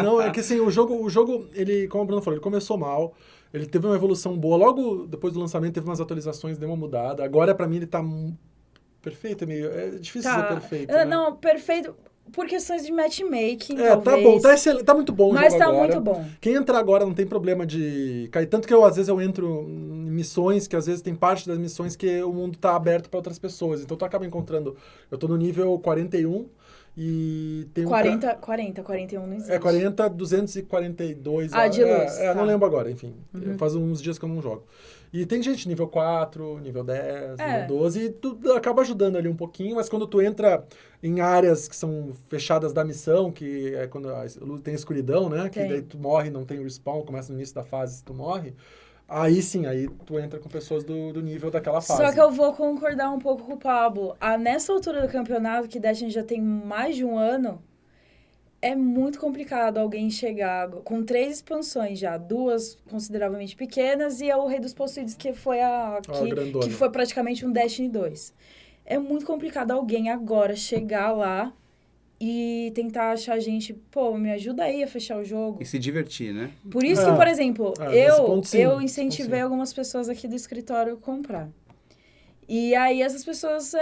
Não, é que assim, o jogo, ele, como a Bruna falou, ele começou mal. Ele teve uma evolução boa. Logo depois do lançamento, teve umas atualizações, deu uma mudada. Agora, pra mim, ele tá perfeito. É difícil dizer perfeito, né? Não, perfeito... Por questões de matchmaking, talvez. Tá bom, tá excelente, tá muito bom o mas jogo tá agora. muito bom. Quem entrar agora não tem problema de cair. Tanto que às vezes eu entro em missões, que às vezes tem parte das missões que o mundo tá aberto para outras pessoas. Então tu acaba encontrando... Eu tô no nível 41 e tem 41 não existe. 40, 242. De luz. Não lembro agora, enfim. Faz uns dias que eu não jogo. E tem gente nível 4, nível 10, nível 12, e tu acaba ajudando ali um pouquinho, mas quando tu entra em áreas que são fechadas da missão, que é quando tem escuridão, né? Que daí tu morre, não tem respawn, começa no início da fase, tu morre. Aí sim, aí tu entra com pessoas do nível daquela fase. Só que eu vou concordar um pouco com o Pablo. Nessa altura do campeonato, que Destiny já tem mais de um ano, é muito complicado alguém chegar com 3 expansões já, 2 consideravelmente pequenas e o Rei dos Possuídos, que foi que foi praticamente um Destiny 2. É muito complicado alguém agora chegar lá e tentar achar gente, me ajuda aí a fechar o jogo. E se divertir, né? Por isso que, por exemplo, eu incentivei algumas pessoas aqui do escritório a comprar. E aí essas pessoas,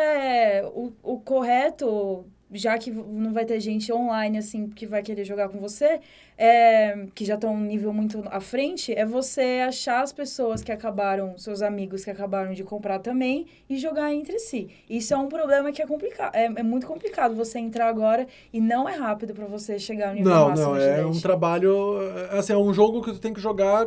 o correto... já que não vai ter gente online, assim, que vai querer jogar com você, que já estão um nível muito à frente, é você achar as pessoas que acabaram, seus amigos que acabaram de comprar também, e jogar entre si. Isso é um problema que é complicado. É muito complicado você entrar agora e não é rápido para você chegar ao nível máximo de Destiny. Um trabalho... Assim, é um jogo que tu tem que jogar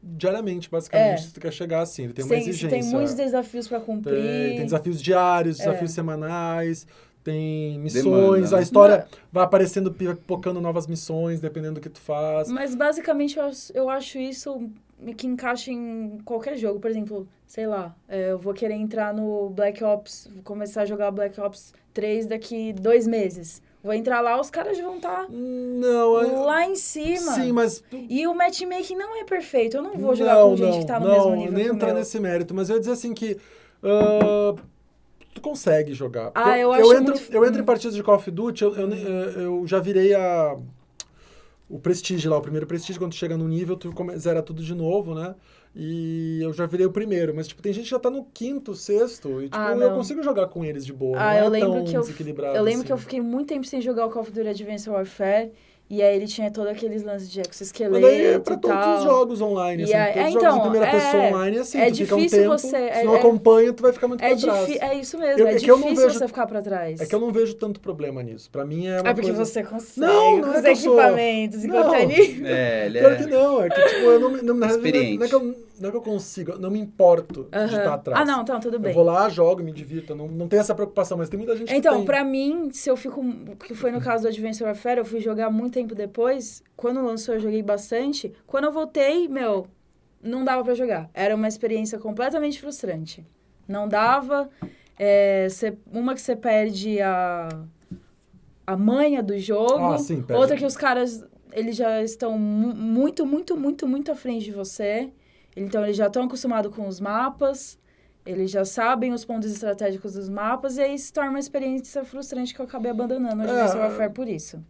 diariamente, basicamente, se tu quer chegar assim. Ele tem uma exigência. Tem muitos desafios para cumprir. Tem desafios diários, desafios semanais... Tem missões, demanda. A história vai aparecendo, pipocando novas missões, dependendo do que tu faz. Mas, basicamente, eu acho isso que encaixa em qualquer jogo. Por exemplo, sei lá, eu vou querer entrar no Black Ops, vou começar a jogar Black Ops 3 daqui 2 meses. Vou entrar lá, os caras vão estar lá em cima. Sim, mas... E o matchmaking não é perfeito. Eu não vou jogar com gente que tá no mesmo nível. Não, nem entrar nesse mérito. Mas eu ia dizer assim que... tu consegue jogar. Eu entro em partidas de Call of Duty, eu já virei o Prestige lá, o primeiro Prestige, quando tu chega no nível, tu zera tudo de novo, né? E eu já virei o primeiro, mas tipo, tem gente que já tá no 5º, 6º, e tipo, eu consigo jogar com eles de boa, não eu é lembro tão que desequilibrado. Eu lembro assim. Que eu fiquei muito tempo sem jogar o Call of Duty Advanced Warfare, e aí ele tinha todos aqueles lances de exoesqueleto. Mas daí é pra todos os jogos online, assim. Todos os jogos em primeira pessoa online, assim, tu fica um tempo, se não acompanha, tu vai ficar muito pra trás. É isso mesmo, difícil você ficar pra trás. É que eu não vejo tanto problema nisso. Pra mim é uma porque coisa... você consegue, não com os equipamentos e qualquer nível. Claro que não, é que tipo, eu não experiente. Não é que eu Não é que eu consigo, não me importo de estar atrás. Ah, não, então, tudo bem. Eu vou lá, jogo, me divirto, não tenho essa preocupação, mas tem muita gente que Então, tem. pra mim, se eu fico... Que foi no caso do Advanced Warfare, eu fui jogar muito tempo depois. Quando lançou, eu joguei bastante. Quando eu voltei, não dava pra jogar. Era uma experiência completamente frustrante. Não dava. Uma que você perde a manha do jogo. Ah, sim, perde. Outra que os caras, eles já estão muito, muito, muito, muito à frente de você. Então, eles já estão acostumados com os mapas. Eles já sabem os pontos estratégicos dos mapas. E aí se torna uma experiência frustrante que eu acabei abandonando o Advanced Warfare por isso.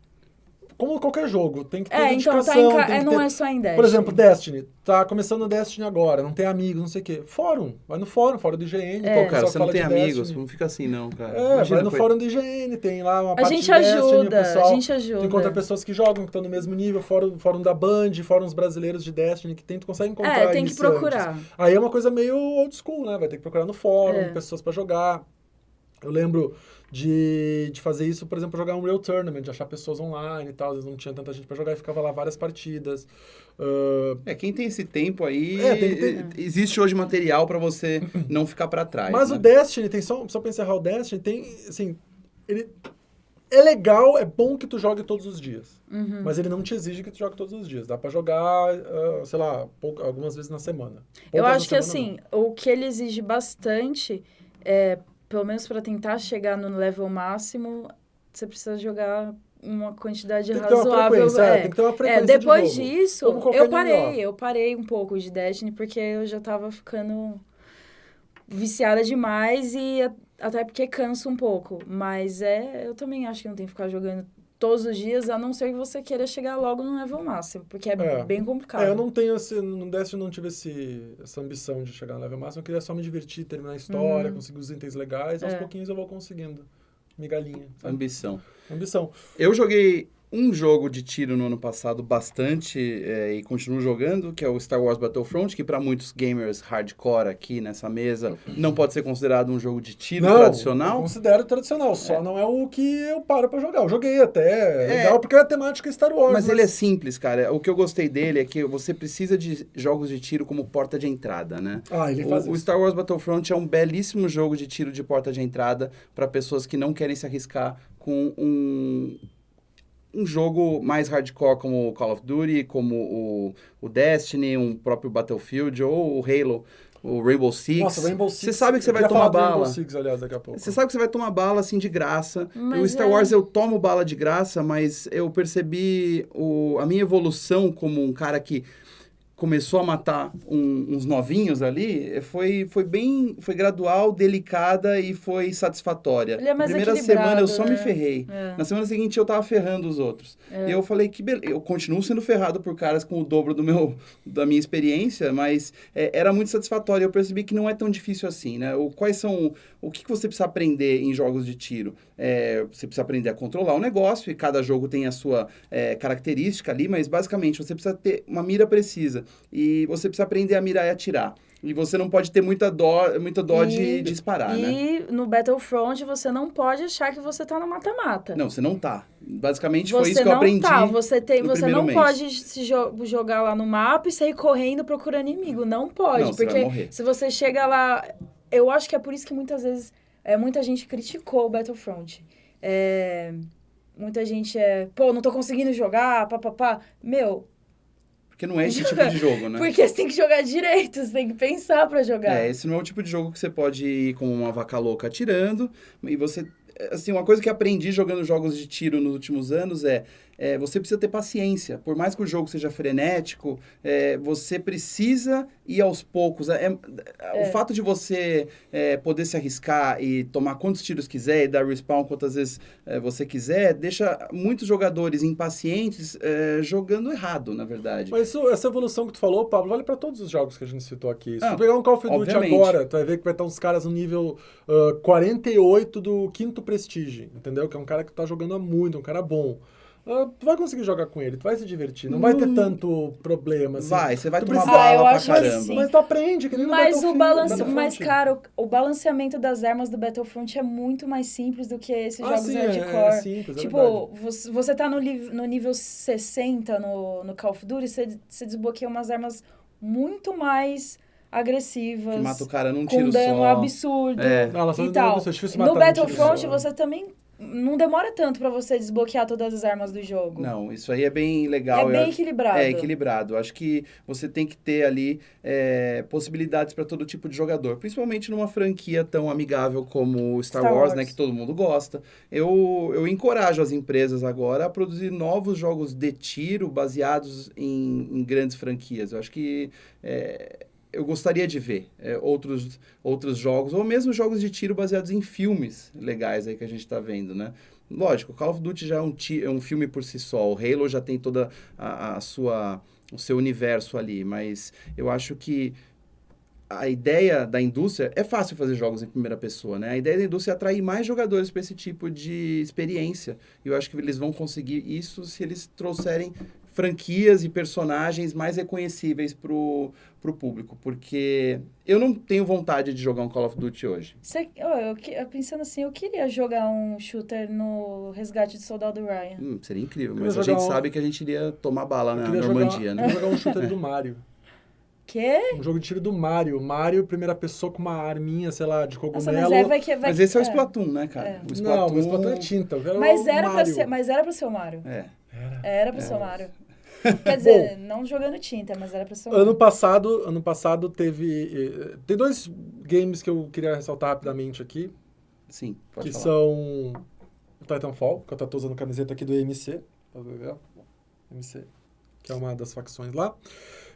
Como qualquer jogo, tem que ter Então dedicação. não é só em Destiny. Por exemplo, Destiny. Tá começando o Destiny agora, não tem amigos, não sei o quê. Fórum, vai no fórum do IGN. Pô, cara, você não tem amigos, Destiny. não fica assim não, cara. Vai no fórum do IGN, tem lá uma A parte gente de Destiny, ajuda, o pessoal, a gente ajuda. Tu encontra pessoas que jogam, que estão no mesmo nível, fórum da Band, fóruns brasileiros de Destiny, que tu consegue encontrar tem que procurar. Aí é uma coisa meio old school, né? Vai ter que procurar no fórum, pessoas pra jogar. Eu lembro de fazer isso, por exemplo, jogar um Real Tournament, de achar pessoas online e tal, às vezes não tinha tanta gente pra jogar e ficava lá várias partidas. Quem tem esse tempo aí, tem que ter. existe hoje material pra você não ficar pra trás. Mas né? o Destiny, só pra encerrar o Destiny, tem, assim, ele é legal, é bom que tu jogue todos os dias, mas ele não te exige que tu jogue todos os dias. Dá pra jogar, sei lá, algumas vezes na semana. Eu acho que, assim, o que ele exige bastante pelo menos para tentar chegar no level máximo, você precisa jogar uma quantidade razoável. Tem que ter uma frequência depois de jogo, disso, eu parei um pouco de Destiny, porque eu já tava ficando viciada demais e até porque cansa um pouco. Mas eu também acho que não tem que ficar jogando todos os dias, a não ser que você queira chegar logo no level máximo, porque é bem complicado. Eu não tenho no Destiny não tive essa ambição de chegar no level máximo, eu queria só me divertir, terminar a história, conseguir os itens legais, aos pouquinhos eu vou conseguindo. Migalhinha. Sabe? Ambição. Eu joguei um jogo de tiro no ano passado bastante e continuo jogando, que é o Star Wars Battlefront, que para muitos gamers hardcore aqui nessa mesa não pode ser considerado um jogo de tiro tradicional. Eu considero tradicional, só não é o que eu paro pra jogar. Eu joguei até, legal, porque é a temática Star Wars. Mas ele é simples, cara. O que eu gostei dele é que você precisa de jogos de tiro como porta de entrada, né? Ele faz isso. O Star Wars Battlefront é um belíssimo jogo de tiro de porta de entrada para pessoas que não querem se arriscar com um jogo mais hardcore como o Call of Duty, como o Destiny, um próprio Battlefield ou o Halo, o Rainbow Six. Nossa, Rainbow Six. Você sabe que você vai tomar bala. Rainbow Six, aliás, daqui a pouco. Você sabe que você vai tomar bala assim de graça. Mas o Star Wars eu tomo bala de graça, mas eu percebi a minha evolução como um cara que começou a matar uns novinhos ali, foi gradual, delicada e foi satisfatória. Ele é mais na primeira semana eu só me né? ferrei. Na semana seguinte eu tava ferrando os outros. E eu falei que eu continuo sendo ferrado por caras com o dobro da minha experiência, mas era muito satisfatório. Eu percebi que não é tão difícil assim, né? O que você precisa aprender em jogos de tiro? Você precisa aprender a controlar o negócio, e cada jogo tem a sua característica ali, mas basicamente você precisa ter uma mira precisa. E você precisa aprender a mirar e atirar. E você não pode ter muita dó de disparar, né? E no Battlefront você não pode achar que você tá no mata-mata. Não, você não tá. Basicamente foi isso que eu aprendi. Você não pode se jogar lá no mapa e sair correndo procurando inimigo. Não pode. Não, porque você vai morrer. Se você chega lá... Eu acho que é por isso que muitas vezes muita gente criticou o Battlefront. Muita gente não tô conseguindo jogar, papapá. Porque não é esse tipo de jogo, né? Porque você tem que jogar direito, você tem que pensar pra jogar. Esse não é o tipo de jogo que você pode ir como uma vaca louca atirando. E você... Assim, uma coisa que aprendi jogando jogos de tiro nos últimos anos você precisa ter paciência. Por mais que o jogo seja frenético, você precisa ir aos poucos. O fato de você poder se arriscar e tomar quantos tiros quiser e dar respawn quantas vezes você quiser, deixa muitos jogadores impacientes jogando errado, na verdade. Mas essa evolução que tu falou, Pablo, vale para todos os jogos que a gente citou aqui. Se tu pegar um Call of Duty agora, tu vai ver que vai estar uns caras no nível 48 do 5º Prestige, entendeu? Que é um cara que tá jogando há muito, um cara bom. Tu vai conseguir jogar com ele, tu vai se divertir, não vai ter tanto problema. Assim. Você vai tomar bala pra caramba. Assim. Mas tu aprende, que nem no Battlefield. Mas, cara, o balanceamento das armas do Battlefront é muito mais simples do que esses jogos hardcore. É simples, tipo, você tá no nível 60 no Call of Duty, você desbloqueia umas armas muito mais agressivas. Que mata o cara num com tiro dano só. absurdo e tal. No Battlefront, você também não demora tanto pra você desbloquear todas as armas do jogo. Não, isso aí é bem legal. É bem equilibrado. É equilibrado. Acho que você tem que ter ali possibilidades para todo tipo de jogador. Principalmente numa franquia tão amigável como Star Wars, né? Que todo mundo gosta. Eu encorajo as empresas agora a produzir novos jogos de tiro baseados em grandes franquias. Eu acho que... eu gostaria de ver outros jogos, ou mesmo jogos de tiro baseados em filmes legais aí que a gente está vendo, né? Lógico, Call of Duty já é um filme por si só, o Halo já tem toda o seu universo ali, mas eu acho que a ideia da indústria... É fácil fazer jogos em primeira pessoa, né? A ideia da indústria é atrair mais jogadores para esse tipo de experiência. E eu acho que eles vão conseguir isso se eles trouxerem franquias e personagens mais reconhecíveis pro público, porque eu não tenho vontade de jogar um Call of Duty hoje. Pensando assim, eu queria jogar um shooter no Resgate de Soldado Ryan. Seria incrível, mas a gente sabe que a gente iria tomar bala na Normandia, né? Eu queria jogar um shooter do Mario. Quê? Um jogo de tiro do Mario. Mario, primeira pessoa com uma arminha, sei lá, de cogumelo. Nossa, mas esse é o Splatoon, né, cara? O Splatoon... Não, o Splatoon é tinta. Mas era pra ser o Mario. Era pra ser o Mario. Quer dizer, não jogando tinta, mas era pra ser o Mario. Ano passado teve... Tem 2 games que eu queria ressaltar rapidamente aqui. Sim, pode falar. Que são o Titanfall, que eu tô usando a camiseta aqui do EMC. Pode ver? EMC, que é uma das facções lá.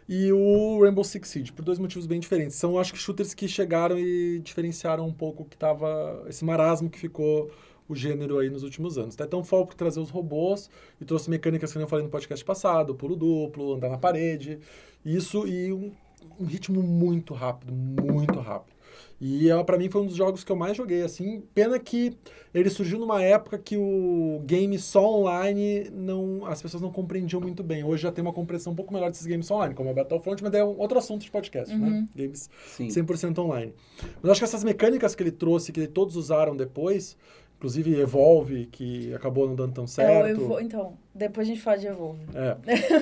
E o Rainbow Six Siege, por 2 motivos bem diferentes. São, acho que, shooters que chegaram e diferenciaram um pouco que tava... Esse marasmo que ficou o gênero aí nos últimos anos. Titanfall por trazer os robôs e trouxe mecânicas que eu falei no podcast passado, pulo duplo, andar na parede. Isso e um ritmo muito rápido, muito rápido. E pra mim foi um dos jogos que eu mais joguei, assim. Pena que ele surgiu numa época que o game só online, as pessoas não compreendiam muito bem. Hoje já tem uma compreensão um pouco melhor desses games só online, como o Battlefront, mas é um outro assunto de podcast, né? Games 100% online. Mas eu acho que essas mecânicas que ele trouxe, que todos usaram depois, inclusive Evolve, que acabou não dando tão certo. Então, depois a gente fala de Evolve.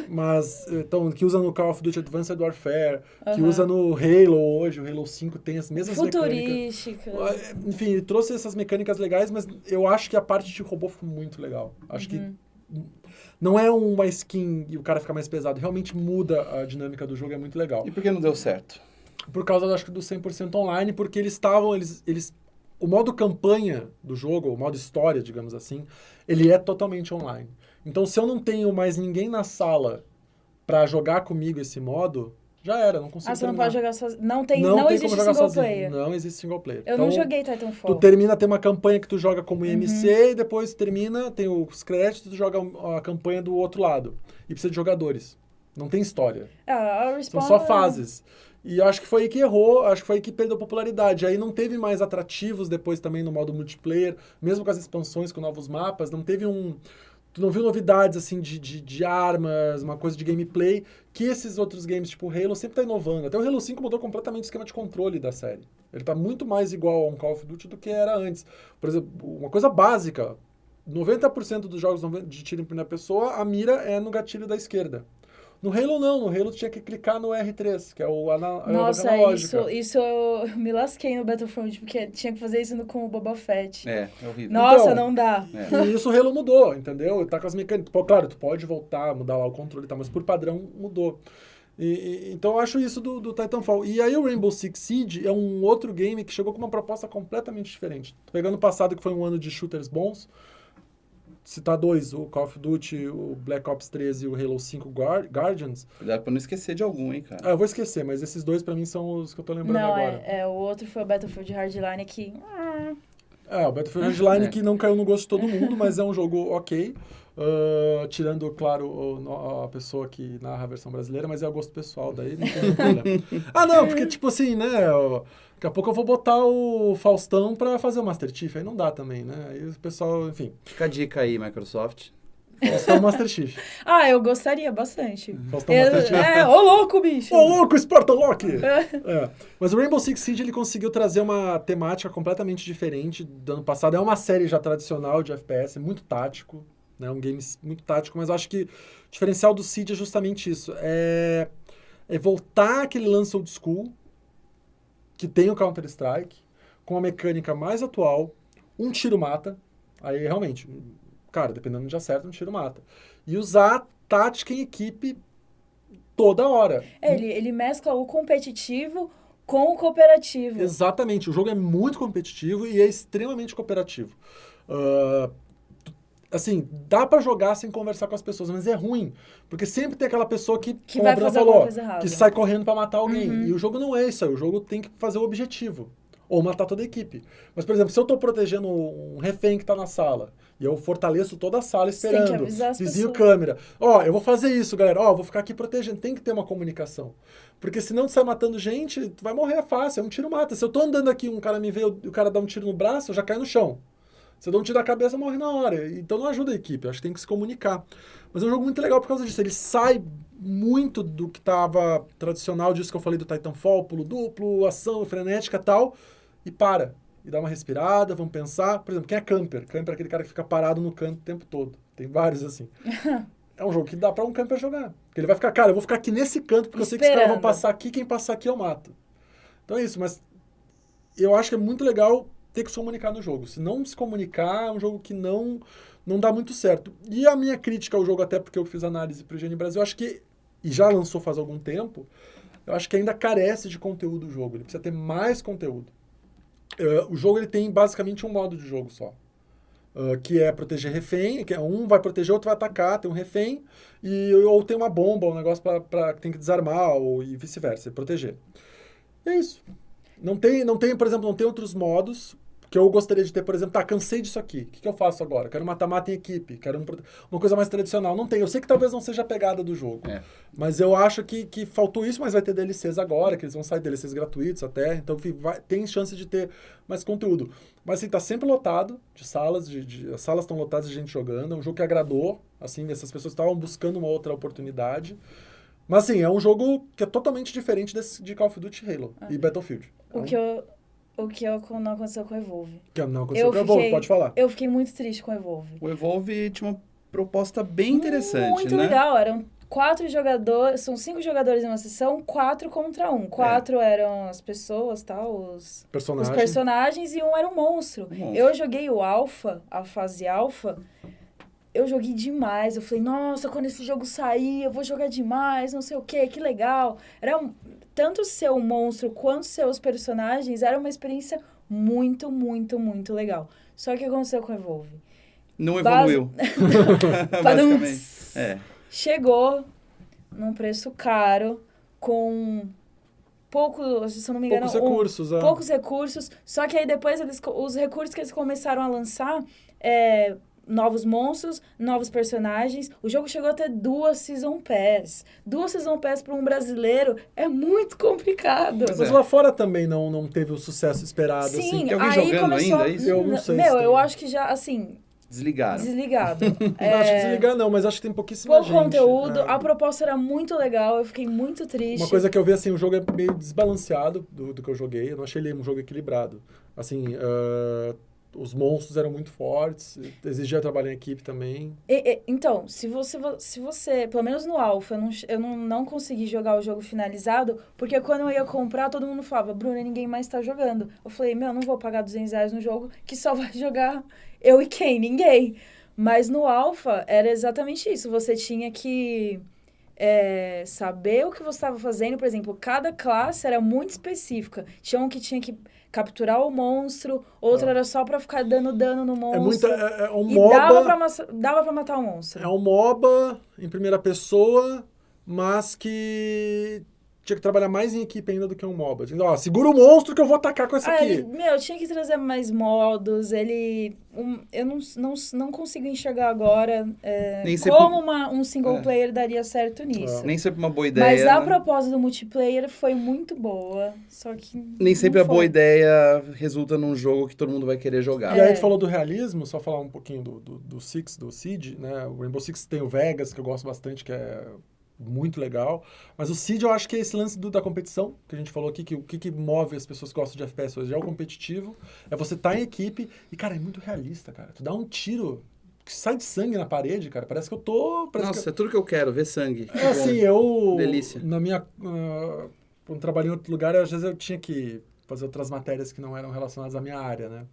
Mas, então, que usa no Call of Duty Advanced Warfare, que usa no Halo hoje, o Halo 5 tem as mesmas futurística. mecânicas. Enfim, ele trouxe essas mecânicas legais, mas eu acho que a parte de robô ficou muito legal. Acho que não é uma skin e o cara fica mais pesado, realmente muda a dinâmica do jogo, é muito legal. E por que não deu certo? Por causa, acho que, do 100% online, porque eles o modo campanha do jogo, o modo história, digamos assim, ele é totalmente online. Então, se eu não tenho mais ninguém na sala pra jogar comigo esse modo, já era, não consigo você terminar. não pode jogar sozinho. Não existe single player. Não existe single player. Eu não joguei Titanfall. Tu termina, tem uma campanha que tu joga como IMC, e depois termina, tem os créditos, tu joga a campanha do outro lado. E precisa de jogadores. Não tem história. São só fases. E acho que foi aí que errou, acho que foi aí que perdeu popularidade. Aí não teve mais atrativos depois também no modo multiplayer, mesmo com as expansões, com novos mapas, não teve tu não viu novidades, assim, de armas, uma coisa de gameplay, que esses outros games, tipo o Halo, sempre tá inovando. Até o Halo 5 mudou completamente o esquema de controle da série. Ele tá muito mais igual a um Call of Duty do que era antes. Por exemplo, uma coisa básica, 90% dos jogos de tiro em primeira pessoa, a mira é no gatilho da esquerda. No Halo não, no Halo tu tinha que clicar no R3, que é o Nossa, analógica. Isso eu me lasquei no Battlefront, porque tinha que fazer isso com o Boba Fett. É horrível. Nossa, então, não dá. E isso o Halo mudou, entendeu? Tá com as mecânicas. Claro, tu pode voltar, mudar lá o controle e tal, mas por padrão mudou. Então eu acho isso do Titanfall. E aí o Rainbow Six Siege é um outro game que chegou com uma proposta completamente diferente. Pegando o passado, que foi um ano de shooters bons, citar 2, o Call of Duty, o Black Ops 3 e o Halo 5 Guardians. Cuidado pra não esquecer de algum, hein, cara. Eu vou esquecer, mas esses 2 pra mim são os que eu tô lembrando agora. O outro foi o Battlefield Hardline que... o Battlefield Hardline que não caiu no gosto de todo mundo, mas é um jogo ok. Tirando, claro, a pessoa que narra a versão brasileira, mas é o gosto pessoal, daí não tem problema. Não, porque tipo assim, né... Daqui a pouco eu vou botar o Faustão pra fazer o Master Chief, aí não dá também, né? Aí o pessoal, enfim... Fica a dica aí, Microsoft. Faustão Master Chief. Eu gostaria bastante. Faustão Master Chief. Ô louco, bicho! Ô louco, Spartan Lock! Mas o Rainbow Six Siege, ele conseguiu trazer uma temática completamente diferente do ano passado. É uma série já tradicional de FPS, muito tático, né? Um game muito tático, mas eu acho que o diferencial do Siege é justamente isso. é voltar aquele lance old school, que tem o Counter-Strike, com a mecânica mais atual, um tiro mata, aí realmente, cara, dependendo de acerto, um tiro mata. E usar tática em equipe toda hora. Ele mescla o competitivo com o cooperativo. Exatamente, o jogo é muito competitivo e é extremamente cooperativo. Assim, dá pra jogar sem conversar com as pessoas, mas é ruim, porque sempre tem aquela pessoa que como vai a Bruna fazer falou, alguma coisa errada. que sai correndo pra matar alguém. E o jogo não é isso aí, o jogo tem que fazer o objetivo, ou matar toda a equipe. Mas, por exemplo, se eu tô protegendo um refém que tá na sala, e eu fortaleço toda a sala Você tem que esperando, avisar as vizinho pessoas. câmera, eu vou fazer isso, galera, eu vou ficar aqui protegendo, tem que ter uma comunicação. Porque senão tu sai matando gente, tu vai morrer fácil, é um tiro mata. Se eu tô andando aqui, um cara me vê, o cara dá um tiro no braço, eu já caio no chão. Se eu dou um tiro na cabeça, morre na hora. Então não ajuda a equipe, acho que tem que se comunicar. Mas é um jogo muito legal por causa disso. Ele sai muito do que estava tradicional, disso que eu falei do Titanfall, pulo duplo, ação frenética e tal, e para. E dá uma respirada, vamos pensar. Por exemplo, quem é camper? Camper é aquele cara que fica parado no canto o tempo todo. Tem vários assim. É um jogo que dá pra um camper jogar. Porque ele vai ficar, cara, eu vou ficar aqui nesse canto, porque eu sei que os caras vão passar aqui, quem passar aqui eu mato. Então é isso, mas eu acho que é muito legal ter que se comunicar no jogo. Se não se comunicar, é um jogo que não dá muito certo. E a minha crítica ao jogo, até porque eu fiz análise pro IGN Brasil, eu acho que, e já lançou faz algum tempo, eu acho que ainda carece de conteúdo o jogo. Ele precisa ter mais conteúdo. O jogo ele tem basicamente um modo de jogo só. Que é proteger refém, que um vai proteger, outro vai atacar, tem um refém, ou tem uma bomba, um negócio que tem que desarmar, e vice-versa, proteger. E é isso. Não tem, por exemplo, não tem outros modos que eu gostaria de ter, por exemplo, cansei disso aqui, o que eu faço agora? Quero mata-mata em equipe, quero uma coisa mais tradicional. Não tem, eu sei que talvez não seja a pegada do jogo, mas eu acho que faltou isso, mas vai ter DLCs agora, que eles vão sair DLCs gratuitos até, então tem chance de ter mais conteúdo. Mas assim, tá sempre lotado de salas, as salas estão lotadas de gente jogando, é um jogo que agradou, assim, essas pessoas estavam buscando uma outra oportunidade. Mas assim, é um jogo que é totalmente diferente de Call of Duty, Halo e Battlefield. O que não aconteceu com o Evolve. Que não aconteceu com o Evolve, pode falar. Eu fiquei muito triste com o Evolve. O Evolve tinha uma proposta bem interessante, muito né? legal, eram 4 jogadores, são 5 jogadores em uma sessão, 4 contra 1. 4 eram as pessoas, os personagens, e um era um monstro. Eu joguei o Alpha, a fase Alpha, eu joguei demais. Eu falei, nossa, quando esse jogo sair, eu vou jogar demais, não sei o quê, que legal. Tanto ser o monstro quanto ser os personagens, era uma experiência muito, muito, muito legal. Só que o que aconteceu com o Evolve? Não evoluiu. Basicamente. Chegou num preço caro, com poucos, se eu não me engano... Poucos recursos. Só que aí depois, os recursos que eles começaram a lançar... novos monstros, novos personagens. O jogo chegou a ter 2 Season Pass. 2 Season Pass para um brasileiro é muito complicado. Mas lá fora também não teve o sucesso esperado. Sim, assim. Tem alguém jogando ainda, é isso? Eu não sei eu acho que já, assim... Desligado. Não acho que desligar não, mas acho que tem pouquíssima gente. Pouco conteúdo, a proposta era muito legal, eu fiquei muito triste. Uma coisa que eu vi, assim, o jogo é meio desbalanceado do que eu joguei. Eu não achei ele um jogo equilibrado. Assim, os monstros eram muito fortes, exigia trabalho em equipe também. Então, se você, pelo menos no Alpha, eu não consegui jogar o jogo finalizado, porque quando eu ia comprar, todo mundo falava, Bruna, ninguém mais tá jogando. Eu falei, não vou pagar R$200 no jogo, que só vai jogar eu e quem? Ninguém. Mas no Alpha, era exatamente isso, você tinha que saber o que você estava fazendo. Por exemplo, cada classe era muito específica. Tinha um que tinha que capturar o monstro, outro era só pra ficar dando dano no monstro. É um MOBA. Dava pra matar o monstro. É um MOBA em primeira pessoa, mas que tinha que trabalhar mais em equipe ainda do que um MOBA. Segura o monstro que eu vou atacar com esse aqui. Tinha que trazer mais modos. Eu não consigo enxergar agora como um single player daria certo nisso. Nem sempre uma boa ideia. Mas a proposta do multiplayer foi muito boa. Só que nem sempre a boa ideia resulta num jogo que todo mundo vai querer jogar. E aí tu falou do realismo, só falar um pouquinho do Siege, né? O Rainbow Six tem o Vegas, que eu gosto bastante, que é muito legal. Mas o Siege, eu acho que é esse lance da competição, que a gente falou aqui, que o que move as pessoas que gostam de FPS hoje é o competitivo, é você estar em equipe, e, cara, é muito realista, cara. Tu dá um tiro, que sai de sangue na parede, cara. Parece que eu tô... Nossa, é tudo que eu quero, ver sangue. É assim, eu... Delícia. Na minha... quando trabalhei em outro lugar, às vezes eu tinha que fazer outras matérias que não eram relacionadas à minha área, né?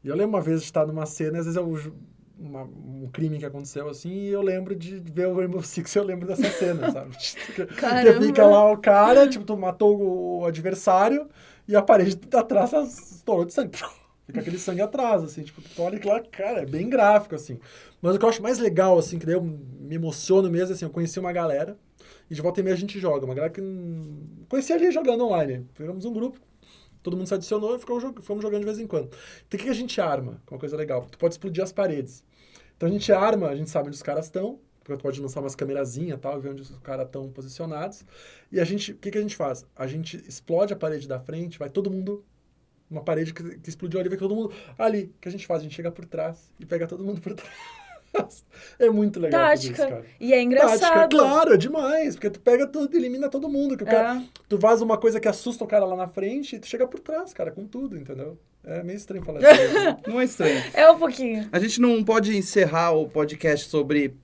E eu lembro uma vez de estar numa cena, às vezes um crime que aconteceu assim, e eu lembro de ver o Rainbow Six e eu lembro dessa cena, sabe? Caramba. Que fica lá o cara, tipo, tu matou o adversário e a parede atrás estourou de sangue. Fica aquele sangue atrás, assim, tipo, tu olha que lá, cara, é bem gráfico, assim. Mas o que eu acho mais legal, assim, que daí eu me emociono mesmo, assim, eu conheci uma galera, e de volta e meia a gente joga, uma galera que conhecia ali jogando online. Fizemos um grupo, todo mundo se adicionou e fomos jogando de vez em quando. Então o que a gente arma? Que é uma coisa legal. Tu pode explodir as paredes. Então a gente arma, a gente sabe onde os caras estão, porque tu pode lançar umas camerazinhas e tal, ver onde os caras estão posicionados. E o que a gente faz? A gente explode a parede da frente, vai todo mundo, uma parede que explodiu ali, vai todo mundo ali. O que a gente faz? A gente chega por trás e pega todo mundo por trás. É muito legal fazer isso, Tática. cara. E é engraçado. Tática, claro, é demais. Porque tu pega tudo, elimina todo mundo. Que o cara, tu vaza uma coisa que assusta o cara lá na frente e tu chega por trás, cara, com tudo, entendeu? É meio estranho falar isso. Não é estranho. É um pouquinho. A gente não pode encerrar o podcast sobre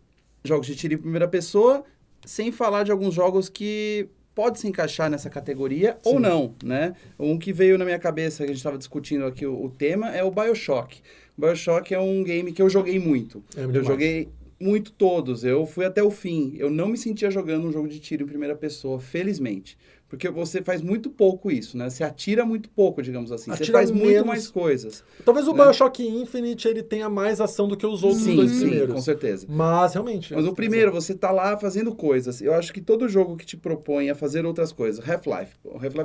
jogos de tiro em primeira pessoa sem falar de alguns jogos que pode se encaixar nessa categoria ou não, né? Um que veio na minha cabeça, que a gente estava discutindo aqui o tema, é o BioShock. BioShock é um game que eu joguei muito. Eu joguei muito todos. Eu fui até o fim. Eu não me sentia jogando um jogo de tiro em primeira pessoa, felizmente. Porque você faz muito pouco isso, né? Você atira muito pouco, digamos assim. Você faz muito mais coisas. Talvez o BioShock Infinite ele tenha mais ação do que os outros dois primeiros. Sim, com certeza. Mas, realmente... Mas o primeiro, você tá lá fazendo coisas. Eu acho que todo jogo que te propõe a fazer outras coisas, Half-Life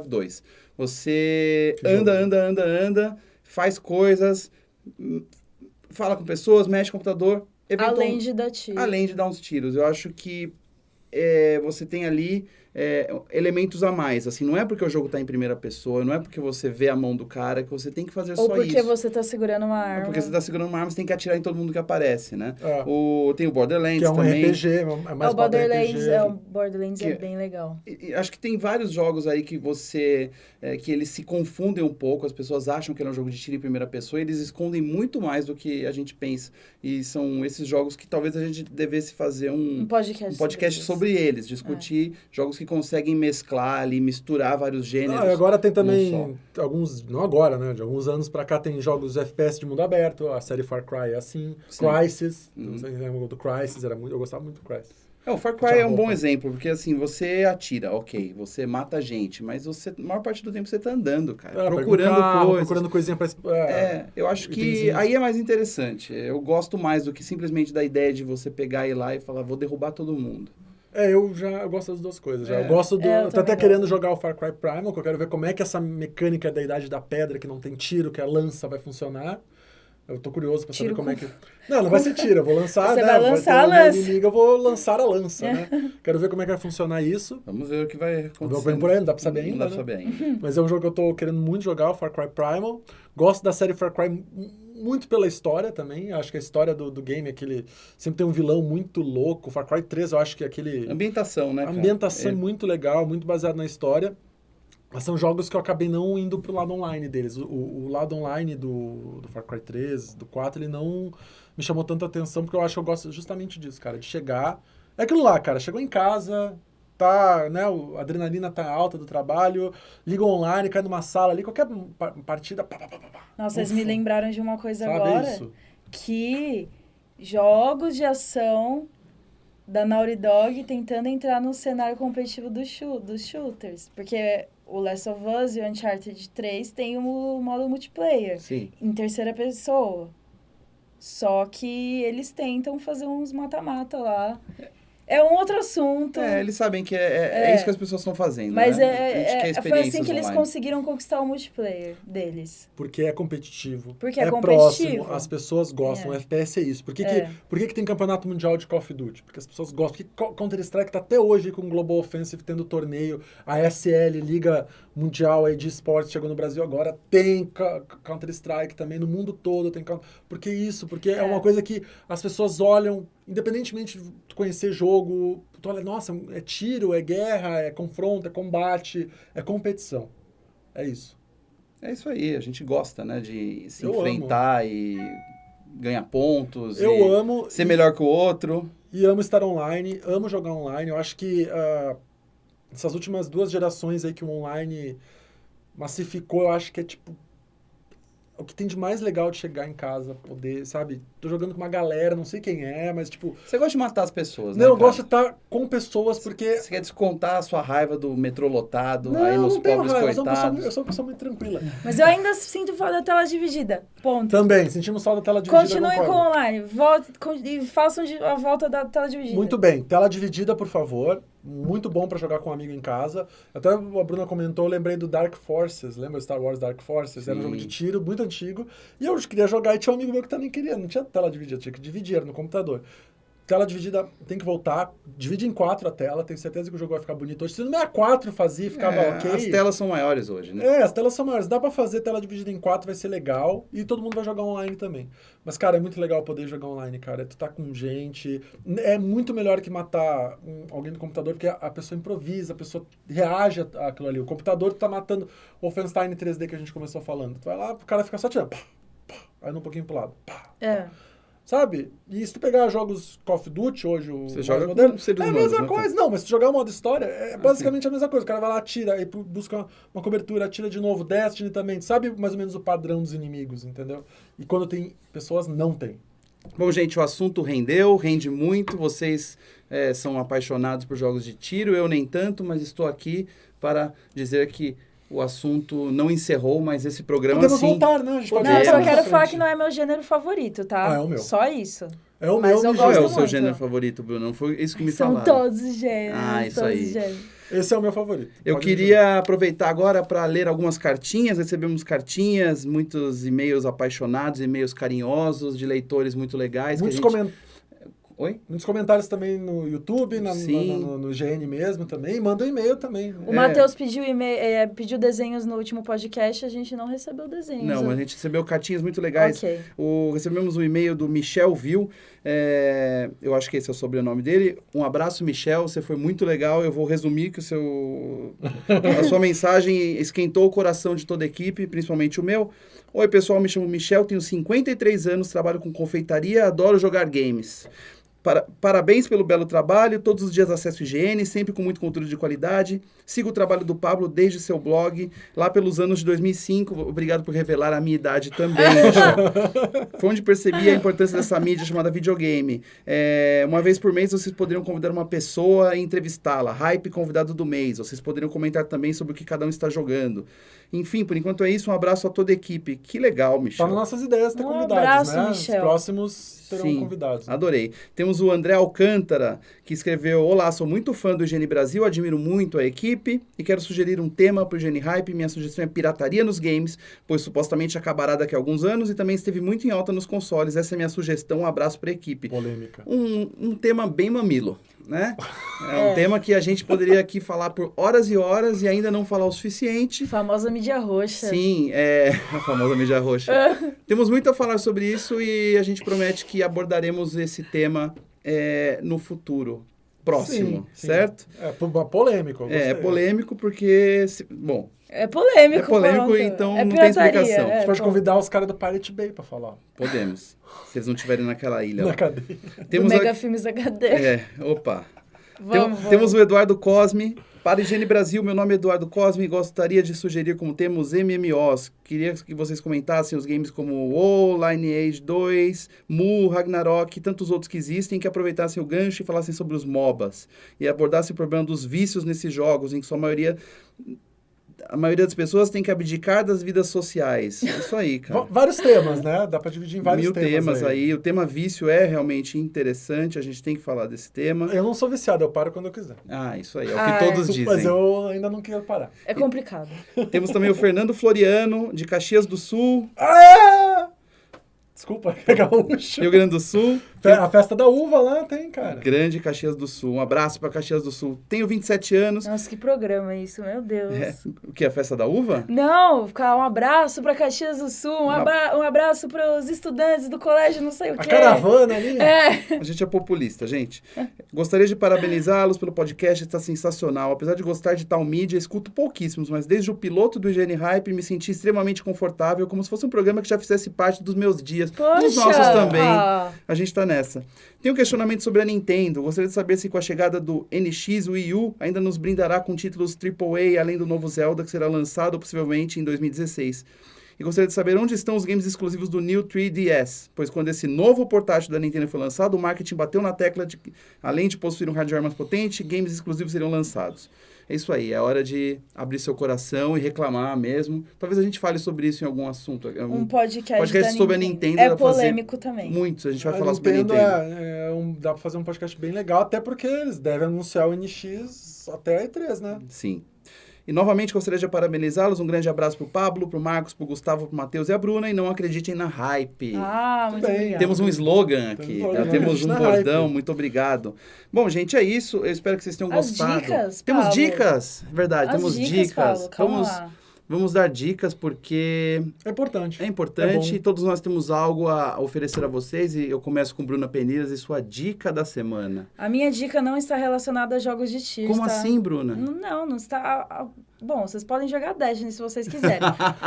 2, você anda, faz coisas, fala com pessoas, mexe com o computador. Além de dar tiro. Além de dar uns tiros. Eu acho que você tem ali elementos a mais. Assim, não é porque o jogo está em primeira pessoa, não é porque você vê a mão do cara que você tem que fazer só isso. Ou porque você está segurando uma arma. Porque você está segurando uma arma, você tem que atirar em todo mundo que aparece, né? Tem o Borderlands que é um também. RPG, é mais o Borderlands é bem legal. Acho que tem vários jogos aí que que eles se confundem um pouco, as pessoas acham que é um jogo de tiro em primeira pessoa, e eles escondem muito mais do que a gente pensa. E são esses jogos que talvez a gente devesse fazer um podcast sobre eles, discutir jogos que conseguem mesclar ali, misturar vários gêneros. E agora tem também não agora, né? De alguns anos pra cá tem jogos FPS de mundo aberto, a série Far Cry é assim, Crysis, não sei se lembra do Crysis, eu gostava muito do Crysis. O Far Cry é um bom exemplo, porque assim, você atira, ok, você mata gente, mas a maior parte do tempo você tá andando, cara, procurando coisinha pra... eu acho que aí é mais interessante. Eu gosto mais do que simplesmente da ideia de você pegar e ir lá e falar, vou derrubar todo mundo. Eu gosto das duas coisas. Eu gosto eu tô até querendo jogar o Far Cry Primal, que eu quero ver como é que essa mecânica da Idade da Pedra, que não tem tiro, que a lança vai funcionar. Eu tô curioso pra saber como é que... Não vai ser tiro, eu vou lançar... Você vai lançar a lança. Inimigo, eu vou lançar a lança, né? Quero ver como é que vai funcionar isso. Vamos ver o que vai acontecer. Por aí, não dá pra saber ainda, Não dá pra saber ainda. Mas é um jogo que eu tô querendo muito jogar, o Far Cry Primal. Gosto da série Far Cry muito pela história também. Acho que a história do game, sempre tem um vilão muito louco. O Far Cry 3, eu acho que aquele... Ambientação, né, cara? A ambientação é muito legal, muito baseado na história. Mas são jogos que eu acabei não indo pro lado online deles. O lado online do Far Cry 3, do 4, ele não me chamou tanta atenção, porque eu acho que eu gosto justamente disso, cara. De chegar... É aquilo lá, cara. Chegou em casa, tá, né? A adrenalina tá alta do trabalho, liga online, cai numa sala ali, qualquer partida... Nossa, vocês me lembraram de uma coisa agora. Isso? Que jogos de ação da Naughty Dog tentando entrar no cenário competitivo dos shooters. Porque o Last of Us e o Uncharted 3 tem o modo multiplayer. Sim. Em terceira pessoa. Só que eles tentam fazer uns mata-mata lá. É um outro assunto. Eles sabem que é isso que as pessoas estão fazendo, mas né? foi assim que eles conseguiram conquistar o multiplayer deles. Porque é competitivo. Porque é competitivo. Próximo, as pessoas gostam. O FPS é isso. Por que tem campeonato mundial de Call of Duty? Porque as pessoas gostam. Porque Counter-Strike tá até hoje com o Global Offensive tendo torneio. A SL, Liga Mundial aí de Esportes, chegou no Brasil agora. Tem Counter-Strike também. No mundo todo tem Porque isso, porque é uma coisa que as pessoas olham, independentemente de conhecer jogo, tu olha, nossa, é tiro, é guerra, é confronto, é combate, é competição. É isso. É isso aí, a gente gosta, né, de se enfrentar e ganhar pontos. Eu amo... Ser melhor que o outro. E amo estar online, amo jogar online. Eu acho que essas últimas 2 gerações aí que o online massificou, eu acho que é tipo o que tem de mais legal de chegar em casa, poder, sabe? Tô jogando com uma galera, não sei quem é, mas tipo... Você gosta de matar as pessoas, né, Não, eu cara? gosto de estar com pessoas porque... Você quer descontar a sua raiva do metrô lotado, Não, aí eu nos não tenho pobres raiva, coitados. eu sou uma pessoa muito tranquila. Mas eu ainda sinto falta da tela dividida. Ponto. Também, sentimos falta da tela dividida. Continuem com concordo. online. E façam a volta da tela dividida. Muito bem, tela dividida, por favor. Muito bom pra jogar com um amigo em casa. Até a Bruna comentou, eu lembrei do Dark Forces. Lembra Star Wars Dark Forces? Era um jogo de tiro muito antigo. E eu queria jogar e tinha um amigo meu que também queria. Não tinha tela dividida, tinha que dividir, era no computador. Tela dividida tem que voltar. Divide em 4 a tela. Tenho certeza que o jogo vai ficar bonito hoje. Se no 64 fazia, ficava ok. As telas são maiores hoje, né? As telas são maiores. Dá pra fazer tela dividida em 4, vai ser legal. E todo mundo vai jogar online também. Mas, cara, é muito legal poder jogar online, cara. Tu tá com gente. É muito melhor que matar alguém no computador, porque a pessoa improvisa, a pessoa reage àquilo ali. O computador tá matando o Wolfenstein 3D que a gente começou falando. Tu vai lá, o cara fica só tirando. Pá, pá, aí um pouquinho pro lado. Pá, pá. Sabe? E se tu pegar jogos Call of Duty hoje, Você joga moderno, com seres é a humanos, mesma né? coisa. Não, mas se tu jogar o modo história, é basicamente a mesma coisa. O cara vai lá, atira, aí busca uma cobertura, atira de novo. Destiny também. Sabe mais ou menos o padrão dos inimigos, entendeu? E quando tem pessoas, não tem. Bom, gente, o assunto rende muito. Vocês são apaixonados por jogos de tiro, eu nem tanto, mas estou aqui para dizer que o assunto não encerrou, mas esse programa Podemos sim... voltar, né? A gente pode Não, eu só voltar quero pra falar frente. que não é meu gênero favorito, tá? É o meu. Só isso. É o Mas meu, eu Qual é gosto o seu muito. gênero favorito, Bruno? Não foi isso que me São falaram. todos os gêneros. Ah, isso todos aí. os gêneros. Esse é o meu favorito. Eu Pode me queria aproveitar agora para ler algumas cartinhas. Recebemos cartinhas, muitos e-mails apaixonados, e-mails carinhosos, de leitores muito legais. Muitos, que a gente... Oi? muitos comentários também no YouTube, Sim. no GN mesmo também. E manda um e-mail também. O Matheus pediu desenhos no último podcast, a gente não recebeu desenhos. Não, mas a gente recebeu cartinhas muito legais. Ok. Recebemos um e-mail do Michel Vil, eu acho que esse é o sobrenome dele. Um abraço, Michel, você foi muito legal. Eu vou resumir que a sua mensagem esquentou o coração de toda a equipe, principalmente o meu. Oi, pessoal, me chamo Michel, tenho 53 anos, trabalho com confeitaria, adoro jogar games. Parabéns pelo belo trabalho, todos os dias acesso IGN, sempre com muito conteúdo de qualidade. Sigo o trabalho do Pablo desde seu blog, lá pelos anos de 2005. Obrigado por revelar a minha idade também, Michel. Foi onde percebi a importância dessa mídia chamada videogame. Uma vez por mês vocês poderiam convidar uma pessoa e entrevistá-la. Hype convidado do mês. Vocês poderiam comentar também sobre o que cada um está jogando. Enfim, por enquanto é isso. Um abraço a toda a equipe. Que legal, Michel. Tá nas nossas ideias ter Um convidados, abraço, né? Michel. Os próximos terão Sim, convidados. Né? Adorei. Temos o André Alcântara, que escreveu: Olá, sou muito fã do IGN Brasil, admiro muito a equipe e quero sugerir um tema para o IGN Hype. Minha sugestão é pirataria nos games, pois supostamente acabará daqui a alguns anos e também esteve muito em alta nos consoles. Essa é a minha sugestão. Um abraço para a equipe. Polêmica. Um tema bem mamilo, né? É um tema que a gente poderia aqui falar por horas e horas e ainda não falar o suficiente. Famosa mídia roxa. Sim, a famosa mídia roxa. Temos muito a falar sobre isso e a gente promete que abordaremos esse tema no futuro próximo, Sim. certo? É polêmico. eu É gostei. polêmico porque, É polêmico. É polêmico, pronto. então é não tem pirataria, explicação. A gente pode ponto. convidar os caras do Pirate Bay pra falar. podemos, se eles não estiverem naquela ilha. Na lá. cadeia. Do Mega Filmes HD. Opa. Vamos. Temos o Eduardo Cosme. Para a Higiene Brasil, meu nome é Eduardo Cosme e gostaria de sugerir como tema os MMOs. Queria que vocês comentassem os games como WoW, Lineage 2, Mu, Ragnarok e tantos outros que existem, que aproveitassem o gancho e falassem sobre os MOBAs. E abordassem o problema dos vícios nesses jogos, em que a maioria das pessoas tem que abdicar das vidas sociais. Isso aí, cara. Vários temas, né? Dá pra dividir em vários 1000 temas aí. aí. O tema vício é realmente interessante, a gente tem que falar desse tema. Eu não sou viciado, eu paro quando eu quiser. Ah, isso aí, é o Ah, que todos dizem. Mas eu ainda não quero parar. É complicado. Temos também o Fernando Floriano, de Caxias do Sul, Ah! Desculpa, gaúcho. Rio Grande do Sul. A festa da uva lá tem, cara. Grande Caxias do Sul. Um abraço para Caxias do Sul. Tenho 27 anos. Nossa, que programa é isso, meu Deus. O que? A festa da uva? Não, um abraço pra Caxias do Sul, um abraço pros estudantes do colégio, não sei o A quê. caravana ali. A gente é populista, gente. Gostaria de parabenizá-los pelo podcast, está sensacional. Apesar de gostar de tal mídia, escuto pouquíssimos, mas desde o piloto do IGN Hype me senti extremamente confortável, como se fosse um programa que já fizesse parte dos meus dias. dias. Poxa! Nos nossos também. Ah. A gente tá nessa. Tem um questionamento sobre a Nintendo. Gostaria de saber se com a chegada do NX, o Wii U, ainda nos brindará com títulos AAA, além do novo Zelda, que será lançado possivelmente em 2016. E gostaria de saber onde estão os games exclusivos do New 3DS, pois quando esse novo portátil da Nintendo foi lançado, o marketing bateu na tecla de que, além de possuir um hardware mais potente, games exclusivos seriam lançados. É isso aí, é hora de abrir seu coração e reclamar mesmo. Talvez a gente fale sobre isso em algum assunto. Um podcast da sobre a Nintendo. Nintendo. É dá pra fazer polêmico também. muitos, a gente vai A falar sobre a Nintendo Nintendo. dá pra fazer um podcast bem legal, até porque eles devem anunciar o NX até a E3, né? Sim. E novamente gostaria de parabenizá-los. Um grande abraço pro Pablo, pro Marcos, pro Gustavo, pro Matheus e a Bruna. E não acreditem na hype. Ah, muito Bem, obrigada. Temos um slogan aqui, Temos um slogan, temos um na bordão, hype. muito obrigado. Bom, gente, é isso. Eu espero que vocês tenham As gostado. dicas, Temos Pablo. dicas, verdade, As temos dicas, dicas. Paulo, calma lá. Vamos dar dicas porque É importante. é importante. É bom. Todos nós temos algo a oferecer a vocês. E eu começo com Bruna Penidas e sua dica da semana. A minha dica não está relacionada a jogos de tiro. Como está... assim, Bruna? Não está... Bom, vocês podem jogar Destiny se vocês quiserem.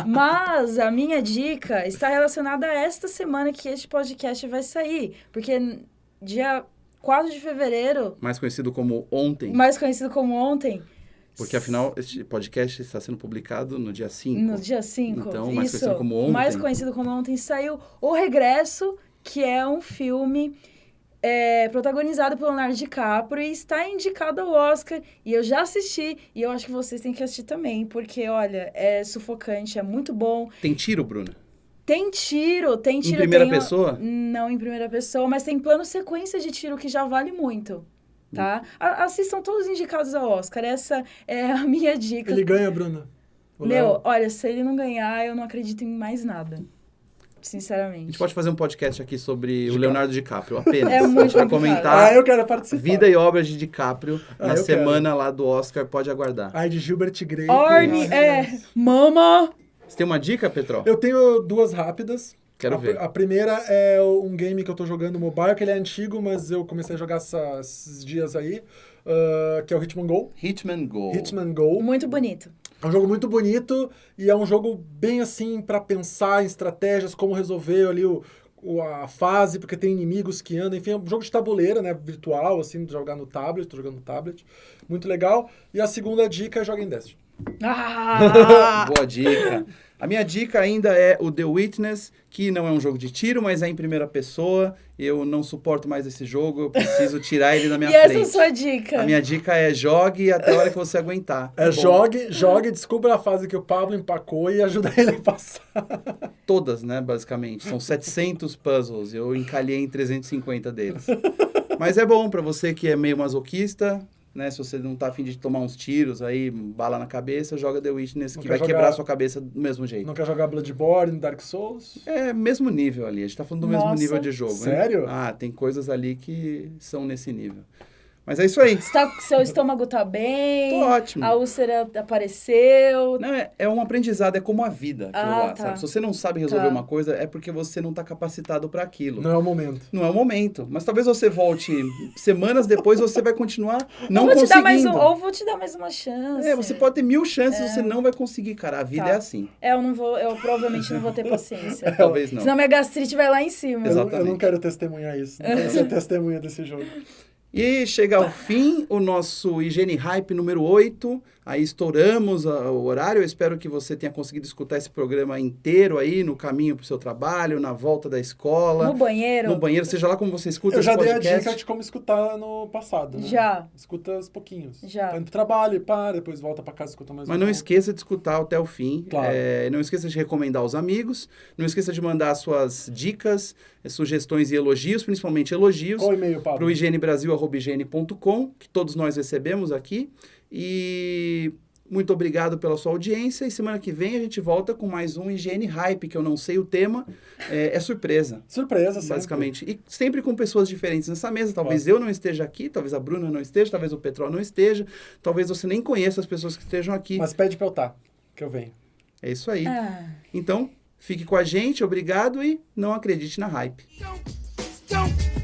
Mas a minha dica está relacionada a esta semana que este podcast vai sair. Porque dia 4 de fevereiro, Mais conhecido como ontem. mais conhecido como ontem... Porque, afinal, este podcast está sendo publicado no dia 5. No dia 5. Então, mais Isso, conhecido como ontem. mais conhecido como ontem, saiu O Regresso, que é um filme protagonizado pelo Leonardo DiCaprio e está indicado ao Oscar. E eu já assisti, e eu acho que vocês têm que assistir também, porque, olha, é sufocante, é muito bom. Tem tiro, Bruna? Tem tiro. Em primeira pessoa? Não em primeira pessoa, mas tem plano sequência de tiro que já vale muito. Tá? Assistam todos indicados ao Oscar. Essa é a minha dica. Ele ganha, Bruna. O Léo. Meu, olha, se ele não ganhar, eu não acredito em mais nada. A Sinceramente. gente pode fazer um podcast aqui sobre o Leonardo DiCaprio, apenas. É muito Pra complicado. comentar eu quero participar. vida e obras de DiCaprio na eu semana lá do Oscar. Pode aguardar. Ai, de Gilbert Grape. Orne, Mama! Você tem uma dica, Petró? Eu tenho duas rápidas. Quero ver. A primeira é um game que eu tô jogando mobile, que ele é antigo, mas eu comecei a jogar esses dias aí, que é o Hitman Go. Hitman Go. Hitman Go. Muito bonito. É um jogo muito bonito e é um jogo bem assim pra pensar em estratégias, como resolver ali a fase, porque tem inimigos que andam. Enfim, é um jogo de tabuleira, né? Virtual, assim, de jogar no tablet. Tô jogando no tablet. Muito legal. E a segunda dica é jogar em Destiny. Ah! Boa dica. A minha dica ainda é o The Witness, que não é um jogo de tiro, mas é em primeira pessoa. Eu não suporto mais esse jogo, eu preciso tirar ele da minha E essa é frente. a sua dica? A minha dica é jogue até a hora que você aguentar. É, Bom, jogue, descubra a fase que o Pablo empacou e ajuda ele a passar. todas, né, basicamente. São 700 puzzles, eu encalhei em 350 deles. Mas é bom pra você que é meio masoquista, né? Se você não tá afim de tomar uns tiros aí, bala na cabeça, joga The Witness, Não que quer vai jogar- quebrar sua cabeça do mesmo jeito. Não quer jogar Bloodborne, Dark Souls? É mesmo nível ali, a gente tá falando do mesmo Nossa. nível de jogo. Sério? Né? Ah, tem coisas ali que são nesse nível. Mas é isso aí. Seu estômago tá bem? Tô ótimo. A úlcera apareceu? Não, é um aprendizado, é como a vida, aquilo lá, tá. sabe? Se você não sabe resolver Tá. uma coisa, é porque você não tá capacitado para aquilo. Não é o momento. Não é o momento. Mas talvez você volte semanas depois, você vai continuar não Ou vou te dar mais conseguindo. ou vou te dar mais uma chance. Você pode ter 1000 chances, você não vai conseguir, cara. A vida Tá. é assim. Eu provavelmente não vou ter paciência. Talvez não. Senão minha gastrite vai lá em cima. Exato. Eu não quero testemunhar isso. Não quero ser testemunha desse jogo. E chega ao fim o nosso Higiene Hype número 8. Aí estouramos o horário. Eu espero que você tenha conseguido escutar esse programa inteiro aí, no caminho pro seu trabalho, na volta da escola. No banheiro? No banheiro, seja lá como você escuta Eu esse já dei podcast. a dica de como escutar no passado, né? Já. Escuta aos pouquinhos. Já. Tá indo pro trabalho, para, depois volta pra casa e escuta mais Mas um não pouco. esqueça de escutar até o fim. Claro. Não esqueça de recomendar aos amigos. Não esqueça de mandar suas dicas, sugestões e elogios, principalmente elogios, Qual o e-mail, para Pablo? o higienebrasil@higiene.com, que todos nós recebemos aqui. E muito obrigado pela sua audiência. E semana que vem a gente volta com mais um Higiene Hype, que eu não sei o tema. É surpresa. Surpresa, sempre. Basicamente. E sempre com pessoas diferentes nessa mesa. Talvez eu não esteja aqui, talvez a Bruna não esteja, talvez o Petró não esteja, talvez você nem conheça as pessoas que estejam aqui. Mas pede pra eu estar, que eu venho. É isso aí. Ah. Então, fique com a gente, obrigado e não acredite na hype. Don't